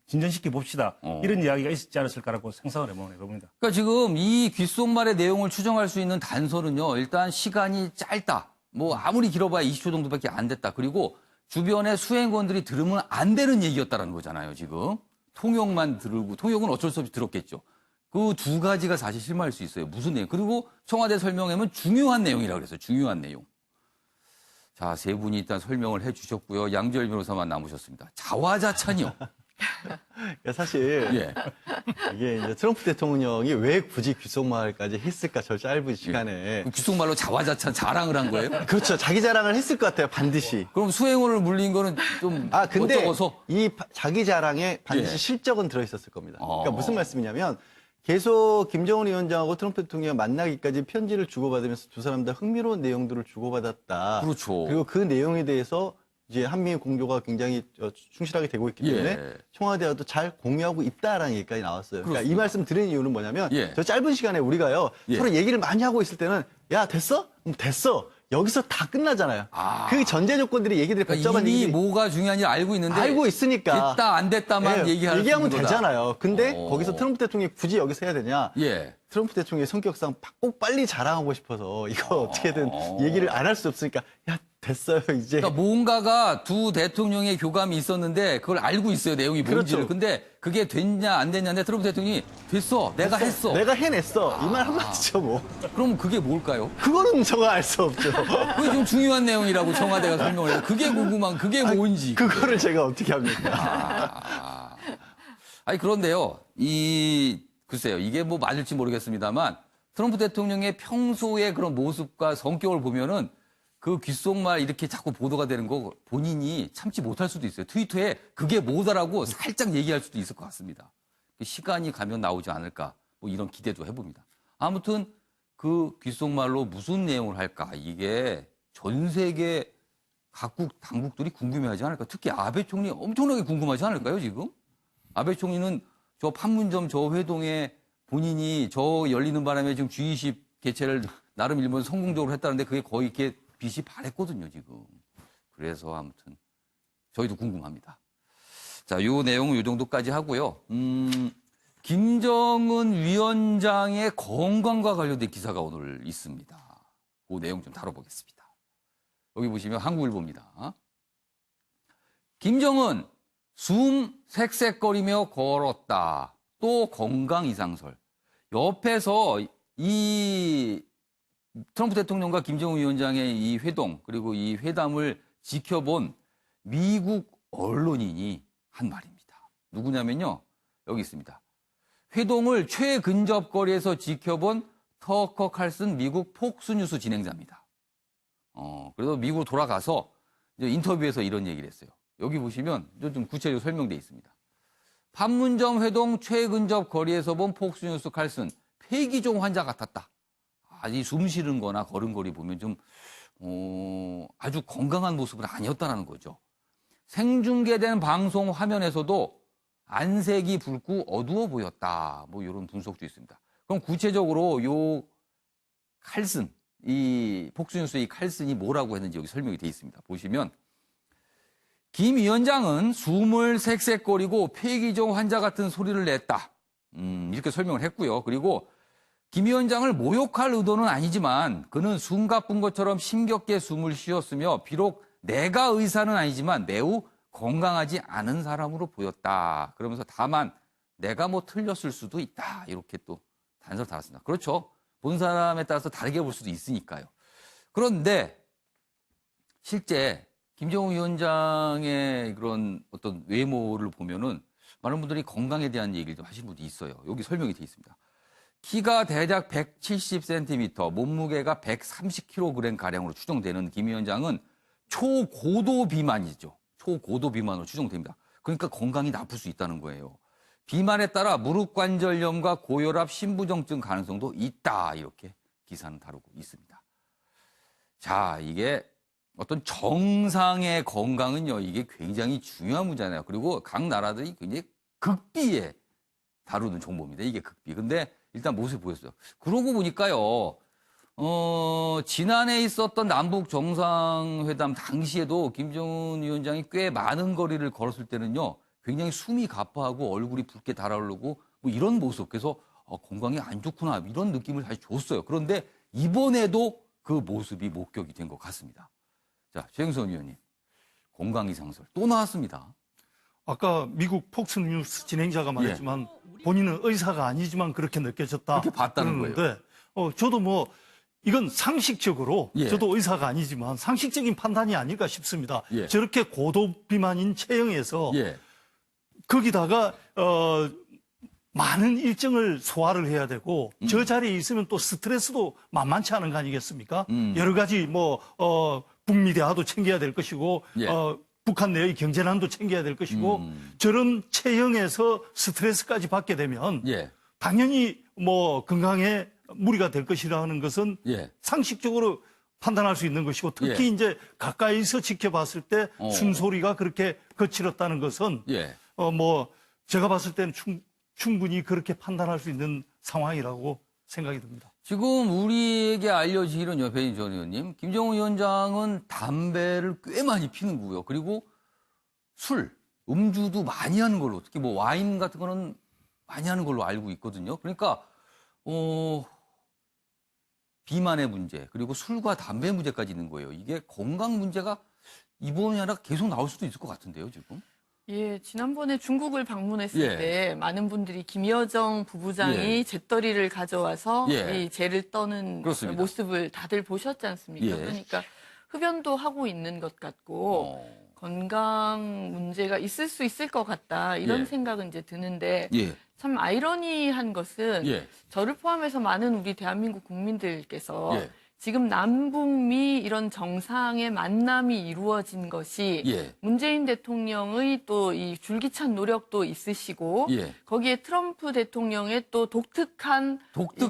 진전시켜 봅시다. 이런 이야기가 있었지 않았을까라고 생각을 해봅니다. 그러니까 지금 이 귓속말의 내용을 추정할 수 있는 단서는요. 일단 시간이 짧다. 뭐 아무리 길어봐야 20초 정도밖에 안 됐다. 그리고 주변의 수행원들이 들으면 안 되는 얘기였다라는 거잖아요. 지금 통역만 들고 통역은 어쩔 수 없이 들었겠죠. 그 두 가지가 사실 실마일 수 있어요. 무슨 내용? 그리고 청와대 설명에는 중요한 내용이라고 그랬어요. 중요한 내용. 자, 세 분이 일단 설명을 해주셨고요. 양지열 변호사만 남으셨습니다. 자화자찬이요. 사실 예. 이게 이제 트럼프 대통령이 왜 굳이 귓속말까지 했을까 저 짧은 시간에. 귓속말로 자화자찬 자랑을 한 거예요? 그렇죠. 자기 자랑을 했을 것 같아요. 반드시. 그럼 수행원을 물린 거는 좀 근데 어쩌고서? 이 자기 자랑에 반드시 예. 실적은 들어있었을 겁니다. 그러니까 무슨 말씀이냐면 계속 김정은 위원장하고 트럼프 대통령이 만나기까지 편지를 주고받으면서 두 사람 다 흥미로운 내용들을 주고받았다. 그렇죠. 그리고 그 내용에 대해서 이제 한미의 공조가 굉장히 충실하게 되고 있기 때문에 예. 청와대와도 잘 공유하고 있다라는 얘기까지 나왔어요. 그러니까 이 그렇습니다. 말씀 드리는 이유는 뭐냐면 예. 저 짧은 시간에 우리가요 예. 서로 얘기를 많이 하고 있을 때는 야 됐어? 됐어. 여기서 다 끝나잖아요. 그 전제 조건들이 얘기들이 그러니까 복잡한 이미 얘기들이 뭐가 중요한지 알고 있는데 알고 있으니까 됐다 안 됐다만 예, 얘기하면 거다. 되잖아요. 근데 어. 거기서 트럼프 대통령이 굳이 여기서 해야 되냐? 예. 트럼프 대통령의 성격상 꼭 빨리 자랑하고 싶어서 이거 어떻게든 얘기를 안 할 수 없으니까 야 됐어요 이제. 그러니까 뭔가가 두 대통령의 교감이 있었는데 그걸 알고 있어요. 내용이 뭔지를. 그렇죠. 근데 그게 됐냐 안 됐냐인데 트럼프 대통령이 됐어. 내가 했어. 내가 해냈어. 이 말 한마디죠 뭐. 그럼 그게 뭘까요? 그거는 저가 알 수 없죠. 그게 좀 중요한 내용이라고 청와대가 설명을 해요. 그게 궁금한 그게 뭔지. 그거를 제가 어떻게 합니까? 아니 그런데요. 글쎄요. 이게 뭐 맞을지 모르겠습니다만 트럼프 대통령의 평소의 그런 모습과 성격을 보면은 그 귓속말 이렇게 자꾸 보도가 되는 거 본인이 참지 못할 수도 있어요. 트위터에 그게 뭐다라고 살짝 얘기할 수도 있을 것 같습니다. 시간이 가면 나오지 않을까 뭐 이런 기대도 해봅니다. 아무튼 그 귓속말로 무슨 내용을 할까 이게 전 세계 각국 당국들이 궁금해하지 않을까. 특히 아베 총리 엄청나게 궁금하지 않을까요 지금? 아베 총리는 저 판문점 저 회동에 본인이 저 열리는 바람에 지금 G20 개최를 나름 일본 성공적으로 했다는데 그게 거의 이렇게 빛이 발했거든요, 지금. 그래서 아무튼 저희도 궁금합니다. 자, 요 내용은 요 정도까지 하고요. 김정은 위원장의 건강과 관련된 기사가 오늘 있습니다. 그 내용 좀 다뤄보겠습니다. 여기 보시면 한국일보입니다. 김정은 숨 색색거리며 걸었다. 또 건강 이상설. 옆에서 이 트럼프 대통령과 김정은 위원장의 이 회동 그리고 이 회담을 지켜본 미국 언론인이 한 말입니다. 누구냐면요. 여기 있습니다. 회동을 최근접거리에서 지켜본 터커 칼슨 미국 폭스뉴스 진행자입니다. 그래서 미국으로 돌아가서 이제 인터뷰에서 이런 얘기를 했어요. 여기 보시면 좀 구체적으로 설명되어 있습니다. 판문점 회동 최근접 거리에서 본 폭스뉴스 칼슨 폐기종 환자 같았다. 아주 숨 쉬는 거나 걸음걸이 보면 좀 아주 건강한 모습은 아니었다는 거죠. 생중계된 방송 화면에서도 안색이 붉고 어두워 보였다. 뭐 이런 분석도 있습니다. 그럼 구체적으로 요 칼슨, 이 폭스뉴스의 칼슨이 뭐라고 했는지 여기 설명이 되어 있습니다. 보시면 김 위원장은 숨을 색색거리고 폐기종 환자 같은 소리를 냈다. 이렇게 설명을 했고요. 그리고 김 위원장을 모욕할 의도는 아니지만 그는 숨가쁜 것처럼 힘겹게 숨을 쉬었으며 비록 내가 의사는 아니지만 매우 건강하지 않은 사람으로 보였다. 그러면서 다만 내가 뭐 틀렸을 수도 있다. 이렇게 또 단서를 달았습니다. 그렇죠. 본 사람에 따라서 다르게 볼 수도 있으니까요. 그런데 실제 김정은 위원장의 그런 어떤 외모를 보면은 많은 분들이 건강에 대한 얘기를 좀 하시는 분도 있어요. 여기 설명이 되어 있습니다. 키가 대략 170cm, 몸무게가 130kg가량으로 추정되는 김 위원장은 초고도 비만이죠. 초고도 비만으로 추정됩니다. 그러니까 건강이 나쁠 수 있다는 거예요. 비만에 따라 무릎 관절염과 고혈압, 심부정증 가능성도 있다. 이렇게 기사는 다루고 있습니다. 자, 이게 어떤 정상의 건강은요, 이게 굉장히 중요한 문제잖아요. 그리고 각 나라들이 굉장히 극비에 다루는 정보입니다. 이게 극비. 근데 일단 모습을 보였어요. 그러고 보니까요, 지난해 있었던 남북 정상회담 당시에도 김정은 위원장이 꽤 많은 거리를 걸었을 때는요, 굉장히 숨이 가파하고 얼굴이 붉게 달아오르고 뭐 이런 모습. 그래서 건강이 안 좋구나 이런 느낌을 다시 줬어요. 그런데 이번에도 그 모습이 목격이 된 것 같습니다. 자, 최영선 의원님. 건강 이상설 또 나왔습니다. 아까 미국 폭스뉴스 진행자가 말했지만 본인은 의사가 아니지만 그렇게 느껴졌다. 그렇게 봤다는 그러는데, 저도 뭐 이건 상식적으로 예. 저도 의사가 아니지만 상식적인 판단이 아닐까 싶습니다. 예. 저렇게 고도 비만인 체형에서 예. 거기다가 많은 일정을 소화를 해야 되고 저 자리에 있으면 또 스트레스도 만만치 않은 거 아니겠습니까? 여러 가지 북미 대화도 챙겨야 될 것이고 예. 북한 내의 경제난도 챙겨야 될 것이고 저런 체형에서 스트레스까지 받게 되면 예. 당연히 뭐 건강에 무리가 될 것이라는 것은 예. 상식적으로 판단할 수 있는 것이고 특히 예. 이제 가까이서 지켜봤을 때 숨소리가 그렇게 거칠었다는 것은 예. 뭐 제가 봤을 때는 충분히 그렇게 판단할 수 있는 상황이라고 생각이 듭니다. 지금 우리에게 알려지기로는 배인 전 의원님, 김정은 위원장은 담배를 꽤 많이 피는 거고요. 그리고 술, 음주도 많이 하는 걸로, 특히 뭐 와인 같은 거는 많이 하는 걸로 알고 있거든요. 그러니까 비만의 문제, 그리고 술과 담배 문제까지 있는 거예요. 이게 건강 문제가 이번이 아니라 계속 나올 수도 있을 것 같은데요, 지금. 예, 지난번에 중국을 방문했을 예. 때 많은 분들이 김여정 부부장이 예. 잿더리를 가져와서 예. 이 재를 떠는 그렇습니다. 모습을 다들 보셨지 않습니까? 예. 그러니까 흡연도 하고 있는 것 같고 건강 문제가 있을 수 있을 것 같다 이런 예. 생각은 이제 드는데 예. 참 아이러니한 것은 예. 저를 포함해서 많은 우리 대한민국 국민들께서 예. 지금 남북미 이런 정상의 만남이 이루어진 것이 예. 문재인 대통령의 또 이 줄기찬 노력도 있으시고 예. 거기에 트럼프 대통령의 또 독특한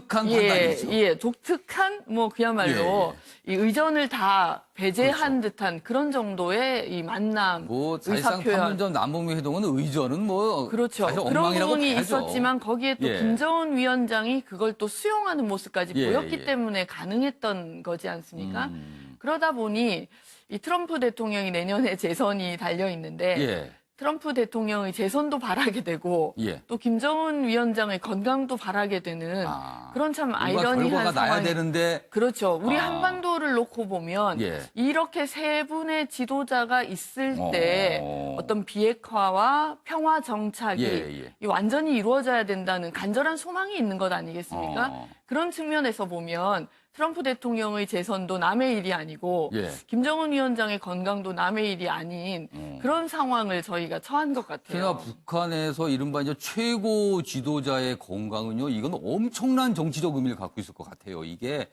판단이죠. 예, 독특한 뭐 그야말로 이 의전을 다 배제한 듯한 그런 정도의 이 만남, 뭐 사실상 의사표현. 판문점 남북미 회동은 의전은 뭐 그렇죠. 사실 그런 엉망이라고 부분이 봐야죠. 있었지만 거기에 또 예. 김정은 위원장이 그걸 또 수용하는 모습까지 예, 보였기 예. 때문에 가능했던 거지 않습니까? 그러다 보니 이 트럼프 대통령이 내년에 재선이 달려 있는데 예. 트럼프 대통령의 재선도 바라게 되고 예. 또 김정은 위원장의 건강도 바라게 되는 그런 참 뭔가 아이러니한 결과가 나야 상황이 되는데 그렇죠. 우리 한반도를 놓고 보면 예. 이렇게 세 분의 지도자가 있을 때 어떤 비핵화와 평화 정착이 예. 이 완전히 이루어져야 된다는 간절한 소망이 있는 것 아니겠습니까? 그런 측면에서 보면 트럼프 대통령의 재선도 남의 일이 아니고 예. 김정은 위원장의 건강도 남의 일이 아닌 그런 상황을 저희가 처한 것 특히나 같아요. 북한에서 이른바 이제 최고 지도자의 건강은요, 이건 엄청난 정치적 의미를 갖고 있을 것 같아요. 이게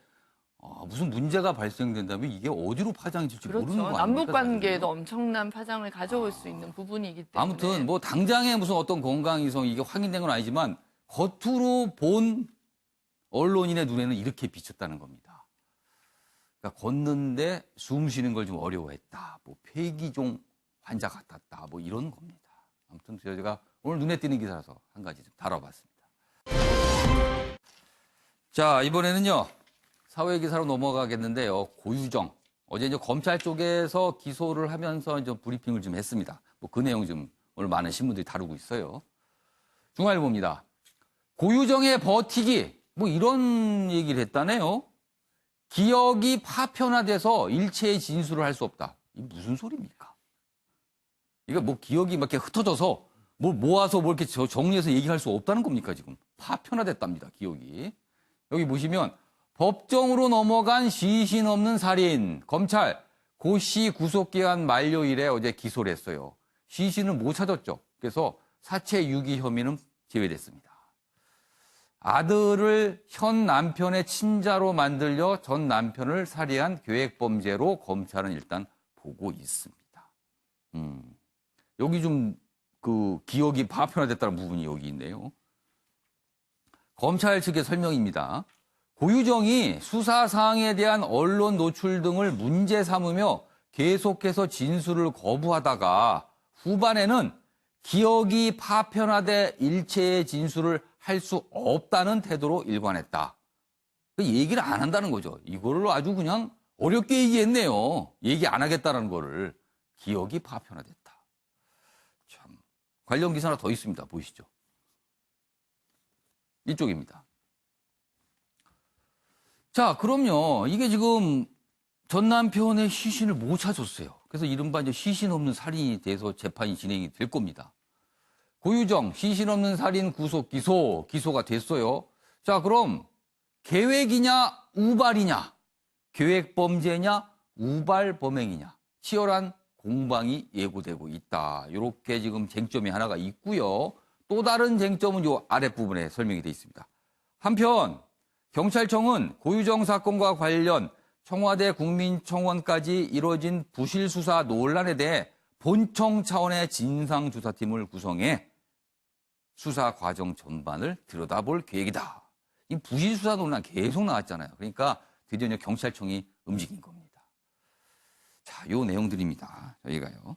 무슨 문제가 발생된다면 이게 어디로 파장이 될지 모르는 거 그렇죠. 아닙니까? 남북 관계에도 사실은요? 엄청난 파장을 가져올 수 있는 부분이기 때문에. 아무튼 뭐 당장에 무슨 어떤 건강 이성 이게 확인된 건 아니지만 겉으로 본 언론인의 눈에는 이렇게 비쳤다는 겁니다. 그러니까 걷는데 숨 쉬는 걸 좀 어려워했다. 뭐 폐기종 환자 같았다. 뭐 이런 겁니다. 아무튼 제가 오늘 눈에 띄는 기사라서 한 가지 좀 다뤄봤습니다. 자, 이번에는요. 사회 기사로 넘어가겠는데요. 고유정. 어제 이제 검찰 쪽에서 기소를 하면서 이제 브리핑을 좀 했습니다. 뭐 그 내용 좀 오늘 많은 신문들이 다루고 있어요. 중앙일보입니다. 고유정의 버티기. 뭐 이런 얘기를 했다네요. 기억이 파편화돼서 일체의 진술을 할 수 없다. 이게 무슨 소리입니까? 이거 뭐 기억이 막 이렇게 흩어져서 뭘 모아서 뭐 이렇게 정리해서 얘기할 수 없다는 겁니까, 지금? 파편화됐답니다, 기억이. 여기 보시면 법정으로 넘어간 시신 없는 살인. 검찰 고 씨 구속기한 만료일에 어제 기소를 했어요. 시신을 못 찾았죠. 그래서 사체 유기 혐의는 제외됐습니다. 아들을 현 남편의 친자로 만들려 전 남편을 살해한 계획범죄로 검찰은 일단 보고 있습니다. 여기 좀 그 기억이 파편화됐다는 부분이 여기 있네요. 검찰 측의 설명입니다. 고유정이 수사 사항에 대한 언론 노출 등을 문제 삼으며 계속해서 진술을 거부하다가 후반에는 기억이 파편화돼 일체의 진술을 할 수 없다는 태도로 일관했다. 얘기를 안 한다는 거죠. 이거를 아주 그냥 어렵게 얘기했네요. 얘기 안 하겠다는 거를. 기억이 파편화됐다. 참 관련 기사 하나 더 있습니다. 보이시죠? 이쪽입니다. 자, 그럼요. 이게 지금 전 남편의 시신을 못 찾았어요. 그래서 이른바 이제 시신 없는 살인이 돼서 재판이 진행이 될 겁니다. 고유정, 시신 없는 살인 구속 기소가 됐어요. 자, 그럼 계획이냐, 우발이냐, 계획 범죄냐, 우발 범행이냐, 치열한 공방이 예고되고 있다. 이렇게 지금 쟁점이 하나가 있고요. 또 다른 쟁점은 요 아랫부분에 설명이 되어 있습니다. 한편 경찰청은 고유정 사건과 관련 청와대 국민청원까지 이뤄진 부실 수사 논란에 대해 본청 차원의 진상조사팀을 구성해 수사 과정 전반을 들여다볼 계획이다. 이 부실 수사 논란 계속 나왔잖아요. 그러니까 드디어 이제 경찰청이 움직인 겁니다. 자, 요 내용들입니다. 저희가요.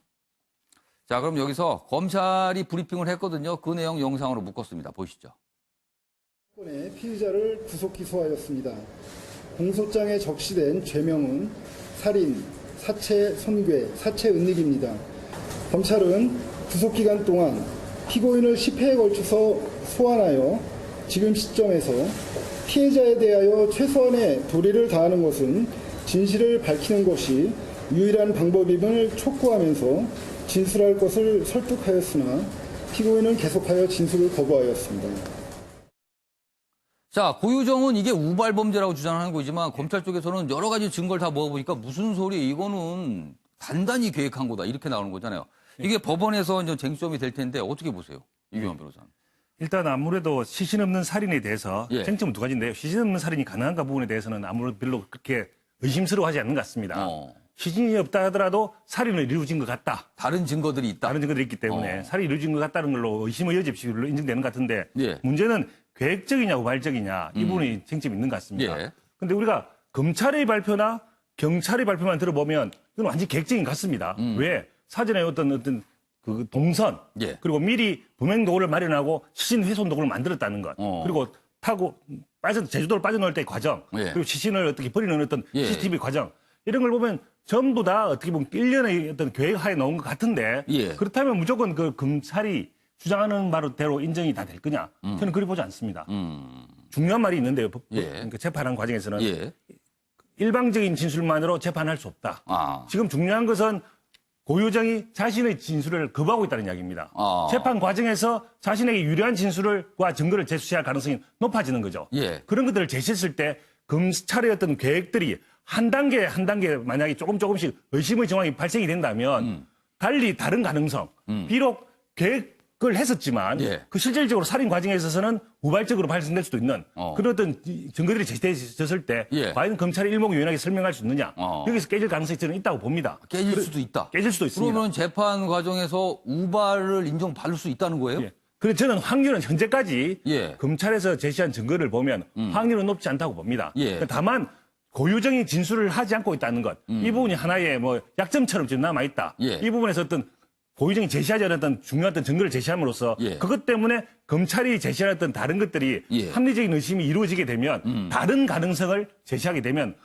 자, 그럼 여기서 검찰이 브리핑을 했거든요. 그 내용 영상으로 묶었습니다. 보시죠. 사건의 피의자를 구속 기소하였습니다. 공소장에 적시된 죄명은 살인, 사체 손괴, 사체 은닉입니다. 검찰은 구속기간 동안 피고인을 10회에 걸쳐서 소환하여 지금 시점에서 피해자에 대하여 최소한의 도리를 다하는 것은 진실을 밝히는 것이 유일한 방법임을 촉구하면서 진술할 것을 설득하였으나 피고인은 계속하여 진술을 거부하였습니다. 자, 고유정은 이게 우발범죄라고 주장하는 거지만 검찰 쪽에서는 여러 가지 증거를 다 모아보니까 무슨 소리, 이거는 단단히 계획한 거다. 이렇게 나오는 거잖아요. 이게 법원에서 이제 쟁점이 될 텐데 어떻게 보세요? 이경환 변호사는. 일단 아무래도 시신 없는 살인에 대해서 예. 쟁점은 두 가지인데요. 시신 없는 살인이 가능한가 부분에 대해서는 아무래도 별로 그렇게 의심스러워하지 않는 것 같습니다. 시신이 없다 하더라도 살인을 이루어진 것 같다. 다른 증거들이 있다. 다른 증거들이 있기 때문에 살인이 이루어진 것 같다는 걸로 의심의 여지 없이 인정되는 것 같은데 예. 문제는 계획적이냐 우발적이냐 이 부분이 쟁점이 있는 것 같습니다. 예. 그런데 우리가 검찰의 발표나 경찰의 발표만 들어보면 이건 완전히 계획적인 것 같습니다. 왜? 사전에 어떤 그 동선 예. 그리고 미리 범행 도구를 마련하고 시신 훼손 도구를 만들었다는 것 그리고 타고 제주도로 빠져나올 때의 과정 예. 그리고 시신을 어떻게 버리는 어떤 예. CCTV 과정 이런 걸 보면 전부 다 어떻게 보면 일련의 어떤 계획하에 나온 것 같은데 예. 그렇다면 무조건 그 검찰이 주장하는 바로대로 인정이 다 될 거냐? 저는 그리 보지 않습니다. 중요한 말이 있는데요. 예. 그러니까 재판하는 과정에서는 예. 일방적인 진술만으로 재판할 수 없다. 아. 지금 중요한 것은 고유정이 자신의 진술을 거부하고 있다는 이야기입니다. 아. 재판 과정에서 자신에게 유리한 진술과 증거를 제시할 가능성이 높아지는 거죠. 예. 그런 것들을 제시했을 때 검찰의 어떤 계획들이 한 단계 만약에 조금씩 의심의 정황이 발생이 된다면 달리 다른 가능성, 비록 계획을 했었지만 예. 그 실질적으로 살인 과정에 있어서는 우발적으로 발생될 수도 있는 그런 어떤 증거들이 제시됐을 때 예. 과연 검찰이 일목요연하게 설명할 수 있느냐 여기서 깨질 가능성이 저는 있다고 봅니다. 깨질 수도 있다. 깨질 수도 있습니다. 그러면 재판 과정에서 우발을 인정받을 수 있다는 거예요? 예. 그래서 저는 확률은 현재까지 예. 검찰에서 제시한 증거를 보면 확률은 높지 않다고 봅니다. 예. 다만 고유정이 진술을 하지 않고 있다는 것, 이 부분이 하나의 뭐 약점처럼 지금 남아 있다. 예. 이 부분에서 어떤 고유정이 제시하지 않았던 중요한 어떤 증거를 제시함으로써 예. 그것 때문에 검찰이 제시했던 다른 것들이 예. 합리적인 의심이 이루어지게 되면 다른 가능성을 제시하게 되면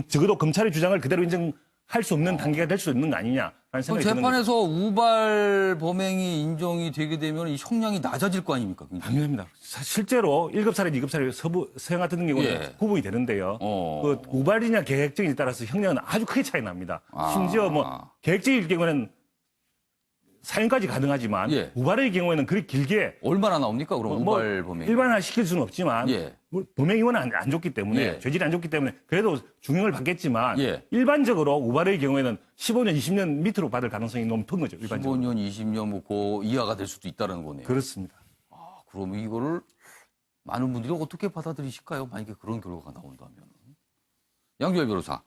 적어도 검찰의 주장을 그대로 인정할 수 없는 단계가 될 수 있는 거 아니냐라는 그럼 생각이 드는 거죠. 재판에서 우발 범행이 인정이 되게 되면 이 형량이 낮아질 거 아닙니까? 굉장히. 당연합니다. 실제로 1급 살인, 2급 살인 서양 같은 경우는 예. 구분이 되는데요. 그 우발이냐 계획적이냐에 따라서 형량은 아주 크게 차이 납니다. 심지어 뭐 계획적일 경우는 사형까지 가능하지만 예. 우발의 경우에는 그리 길게 얼마나 나옵니까? 그럼 우발 범행. 일반화 시킬 수는 없지만 예. 범행이원 안 좋기 때문에 예. 죄질이 안 좋기 때문에 그래도 중형을 받겠지만 예. 일반적으로 우발의 경우에는 15년, 20년 밑으로 받을 가능성이 높은 거죠. 일반적으로. 15년, 20년 뭐 그 이하가 될 수도 있다는 거네요. 그렇습니다. 그러면 이거를 많은 분들이 어떻게 받아들이실까요? 만약에 그런 결과가 나온다면. 양주열 변호사.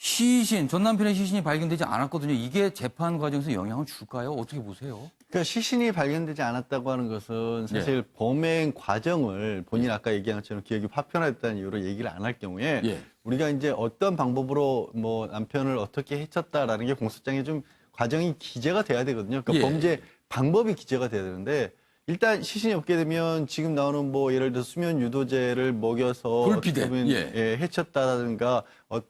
시신, 전 남편의 시신이 발견되지 않았거든요. 이게 재판 과정에서 영향을 줄까요? 어떻게 보세요? 그러니까 시신이 발견되지 않았다고 하는 것은 사실 범행 과정을 본인 아까 얘기한 것처럼 기억이 파편화됐다는 이유로 얘기를 안 할 경우에 예. 우리가 이제 어떤 방법으로 뭐 남편을 어떻게 해쳤다라는 게 공소장에 좀 과정이 기재가 돼야 되거든요. 그러니까 예. 범죄 방법이 기재가 돼야 되는데 일단 시신이 없게 되면 지금 나오는 뭐 예를 들어 수면 유도제를 먹여서 불피대, 어떻게 보면 예. 해쳤다든가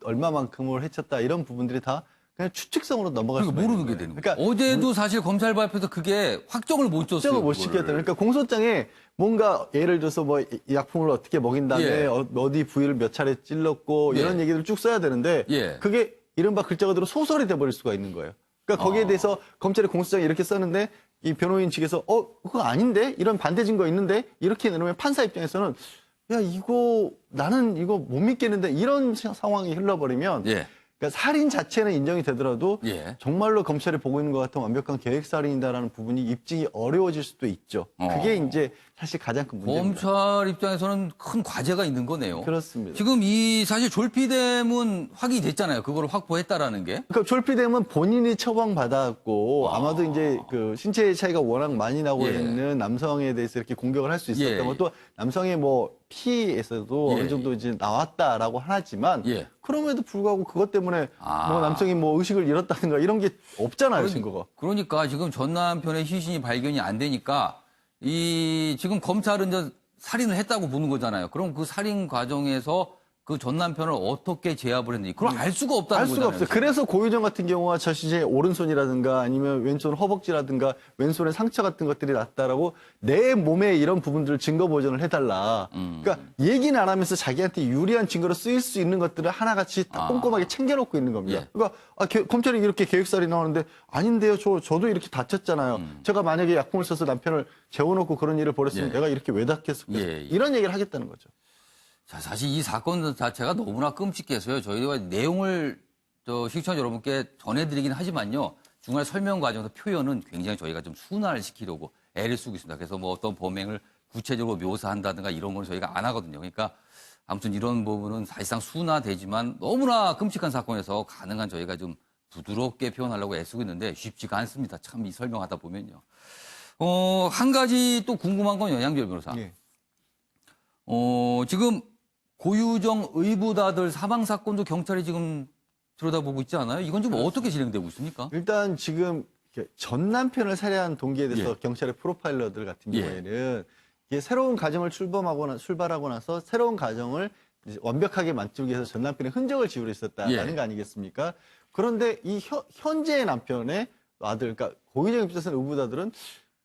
얼마만큼을 해쳤다 이런 부분들이 다 그냥 추측성으로 넘어갈 수 그러니까 있는 모르는 게 거예요. 되는 거예요. 어제도 사실 검찰 발표에서 그게 확정을 못 줬어요. 확정을 못 그거를. 시켰다. 그러니까 공소장에 뭔가 예를 들어서 뭐 이 약품을 어떻게 먹인 다음에 예. 어디 부위를 몇 차례 찔렀고 예. 이런 얘기를 쭉 써야 되는데 예. 그게 이른바 글자 그대로 소설이 돼버릴 수가 있는 거예요. 그러니까 거기에 대해서 검찰의 공소장에 이렇게 썼는데 이 변호인 측에서 그거 아닌데? 이런 반대 증거 있는데? 이렇게 내놓으면 판사 입장에서는 야 나는 이거 못 믿겠는데 이런 상황이 흘러버리면 예. 그러니까 살인 자체는 인정이 되더라도 예. 정말로 검찰이 보고 있는 것 같은 완벽한 계획살인이다라는 부분이 입증이 어려워질 수도 있죠. 그게 이제 사실 가장 큰 문제입니다. 검찰 입장에서는 큰 과제가 있는 거네요. 그렇습니다. 지금 이 사실 졸피뎀은 확인이 됐잖아요. 그걸 확보했다라는 게. 그러니까 졸피뎀은 본인이 처방받았고 아마도 이제 그 신체 차이가 워낙 많이 나고 예. 있는 남성에 대해서 이렇게 공격을 할 수 있었던 예. 것도 남성의 뭐 피에서도 예. 어느 정도 이제 나왔다라고 하지만 예. 그럼에도 불구하고 그것 때문에 뭐 남성이 뭐 의식을 잃었다든가 이런 게 없잖아요, 증거가. 그러니까 지금 전 남편의 시신이 발견이 안 되니까 지금 검찰은 이제 살인을 했다고 보는 거잖아요. 그럼 그 살인 과정에서 그 전 남편을 어떻게 제압을 했는지 그걸 알 수가 없다는 알 수가 거잖아요. 없어요. 그래서 고유정 같은 경우가 저 시신의 오른손이라든가 아니면 왼손 허벅지라든가 왼손에 상처 같은 것들이 났다라고 내 몸에 이런 부분들을 증거 보존을 해달라. 그러니까 얘기는 안 하면서 자기한테 유리한 증거로 쓰일 수 있는 것들을 하나같이 다 꼼꼼하게 챙겨놓고 있는 겁니다. 예. 그러니까 검찰이 이렇게 계획살이 나오는데 아닌데요. 저도 이렇게 다쳤잖아요. 제가 만약에 약품을 써서 남편을 재워놓고 그런 일을 벌였으면 예. 내가 이렇게 왜 다쳤을까? 예. 이런 얘기를 하겠다는 거죠. 자, 사실 이 사건 자체가 너무나 끔찍해서요. 저희가 내용을 시청자 여러분께 전해드리긴 하지만요. 중간에 설명 과정에서 표현은 굉장히 저희가 좀 순화를 시키려고 애를 쓰고 있습니다. 그래서 뭐 어떤 범행을 구체적으로 묘사한다든가 이런 건 저희가 안 하거든요. 그러니까 아무튼 이런 부분은 사실상 순화되지만 너무나 끔찍한 사건에서 가능한 저희가 좀 부드럽게 표현하려고 애쓰고 있는데 쉽지가 않습니다. 참 이 설명하다 보면요. 한 가지 또 궁금한 건 양지열 변호사. 예. 지금 고유정 의붓아들 사망 사건도 경찰이 지금 들여다보고 있지 않아요? 이건 지금 어떻게 진행되고 있습니까? 일단 지금 전 남편을 살해한 동기에 대해서 예. 경찰의 프로파일러들 같은 예. 경우에는 이게 새로운 가정을 출발하고 나서 새로운 가정을 이제 완벽하게 만들기 위해서 전 남편의 흔적을 지우려 있었다라는 예. 거 아니겠습니까? 그런데 이 현재의 남편의 아들, 그러니까 고유정 입장에서는 의붓아들은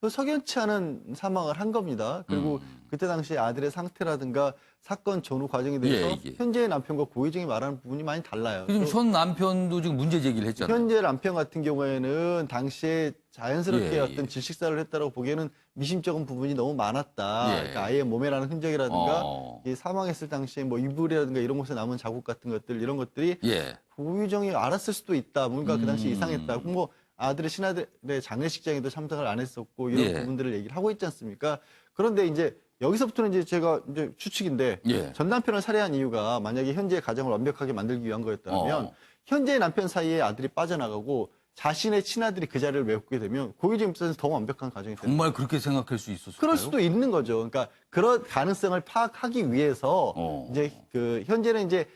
그 석연치 않은 사망을 한 겁니다. 그리고 그때 당시 아들의 상태라든가 사건 전후 과정에 대해서 예, 예. 현재의 남편과 고유정이 말하는 부분이 많이 달라요. 지금 또 전 남편도 지금 문제 제기를 했잖아요. 현재 남편 같은 경우에는 당시에 자연스럽게 예, 어떤 질식사를 했다고 보기에는 미심쩍은 부분이 너무 많았다. 예. 그러니까 아이의 몸에 나는 흔적이라든가 어. 이 사망했을 당시에 뭐 이불이라든가 이런 곳에 남은 자국 같은 것들 이런 것들이 예. 고유정이 알았을 수도 있다. 뭔가 그 당시 이상했다. 뭐 아들의 신하들의 장례식장에도 참석을 안 했었고 이런 예. 부분들을 얘기를 하고 있지 않습니까? 그런데 이제 여기서부터는 이제 제가 이제 추측인데 예. 전 남편을 살해한 이유가 만약에 현재의 가정을 완벽하게 만들기 위한 거였다면 현재의 남편 사이에 아들이 빠져나가고 자신의 친아들이 그 자리를 메우게 되면 고유정 입장에서 더 완벽한 가정이 되는 정말 그렇게 생각할 수 있었을까요? 그럴 수도 있는 거죠. 그러니까 그런 가능성을 파악하기 위해서 이제 그 현재는 이제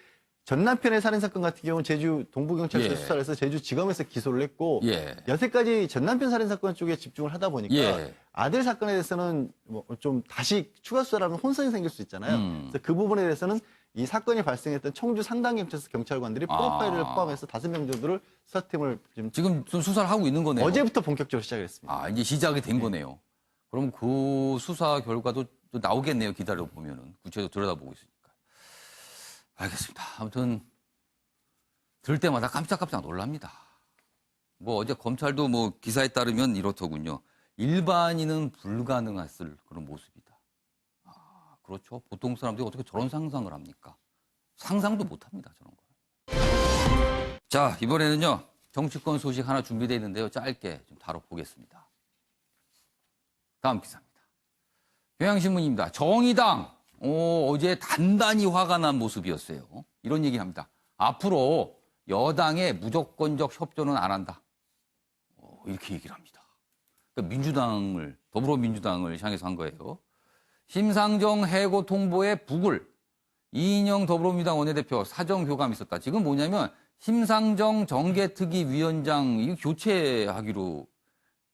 전 남편의 살인 사건 같은 경우는 제주 동부경찰서 예. 수사를 해서 제주지검에서 기소를 했고 예. 여태까지 전 남편 살인 사건 쪽에 집중을 하다 보니까 예. 아들 사건에 대해서는 뭐 좀 다시 추가 수사를 하면 혼선이 생길 수 있잖아요. 그래서 그 부분에 대해서는 이 사건이 발생했던 청주 상당경찰서 경찰관들이 프로파일을 포함해서 5명 정도를 수사팀을 지금 좀 수사를 하고 있는 거네요. 어제부터 본격적으로 시작했습니다. 아, 이제 시작이 된 거네요. 그럼 그 수사 결과도 또 나오겠네요. 기다려 보면은 구체적으로 들여다보고 있으니까. 알겠습니다. 아무튼 들을 때마다 깜짝깜짝 놀랍니다. 뭐 어제 검찰도 뭐 기사에 따르면 이렇더군요. 일반인은 불가능했을 그런 모습이다. 아, 그렇죠. 보통 사람들이 어떻게 저런 상상을 합니까? 상상도 못합니다. 저런 거. 자, 이번에는요. 정치권 소식 하나 준비되어 있는데요. 짧게 좀 다뤄보겠습니다. 다음 기사입니다. 경향신문입니다. 정의당. 어제 단단히 화가 난 모습이었어요. 이런 얘기를 합니다. 앞으로 여당의 무조건적 협조는 안 한다. 이렇게 얘기를 합니다. 그러니까 더불어민주당을 향해서 한 거예요. 심상정 해고 통보에 북을 이인영 더불어민주당 원내대표 사정 교감이 있었다. 지금 뭐냐면 심상정 정개특위위원장 이거 교체하기로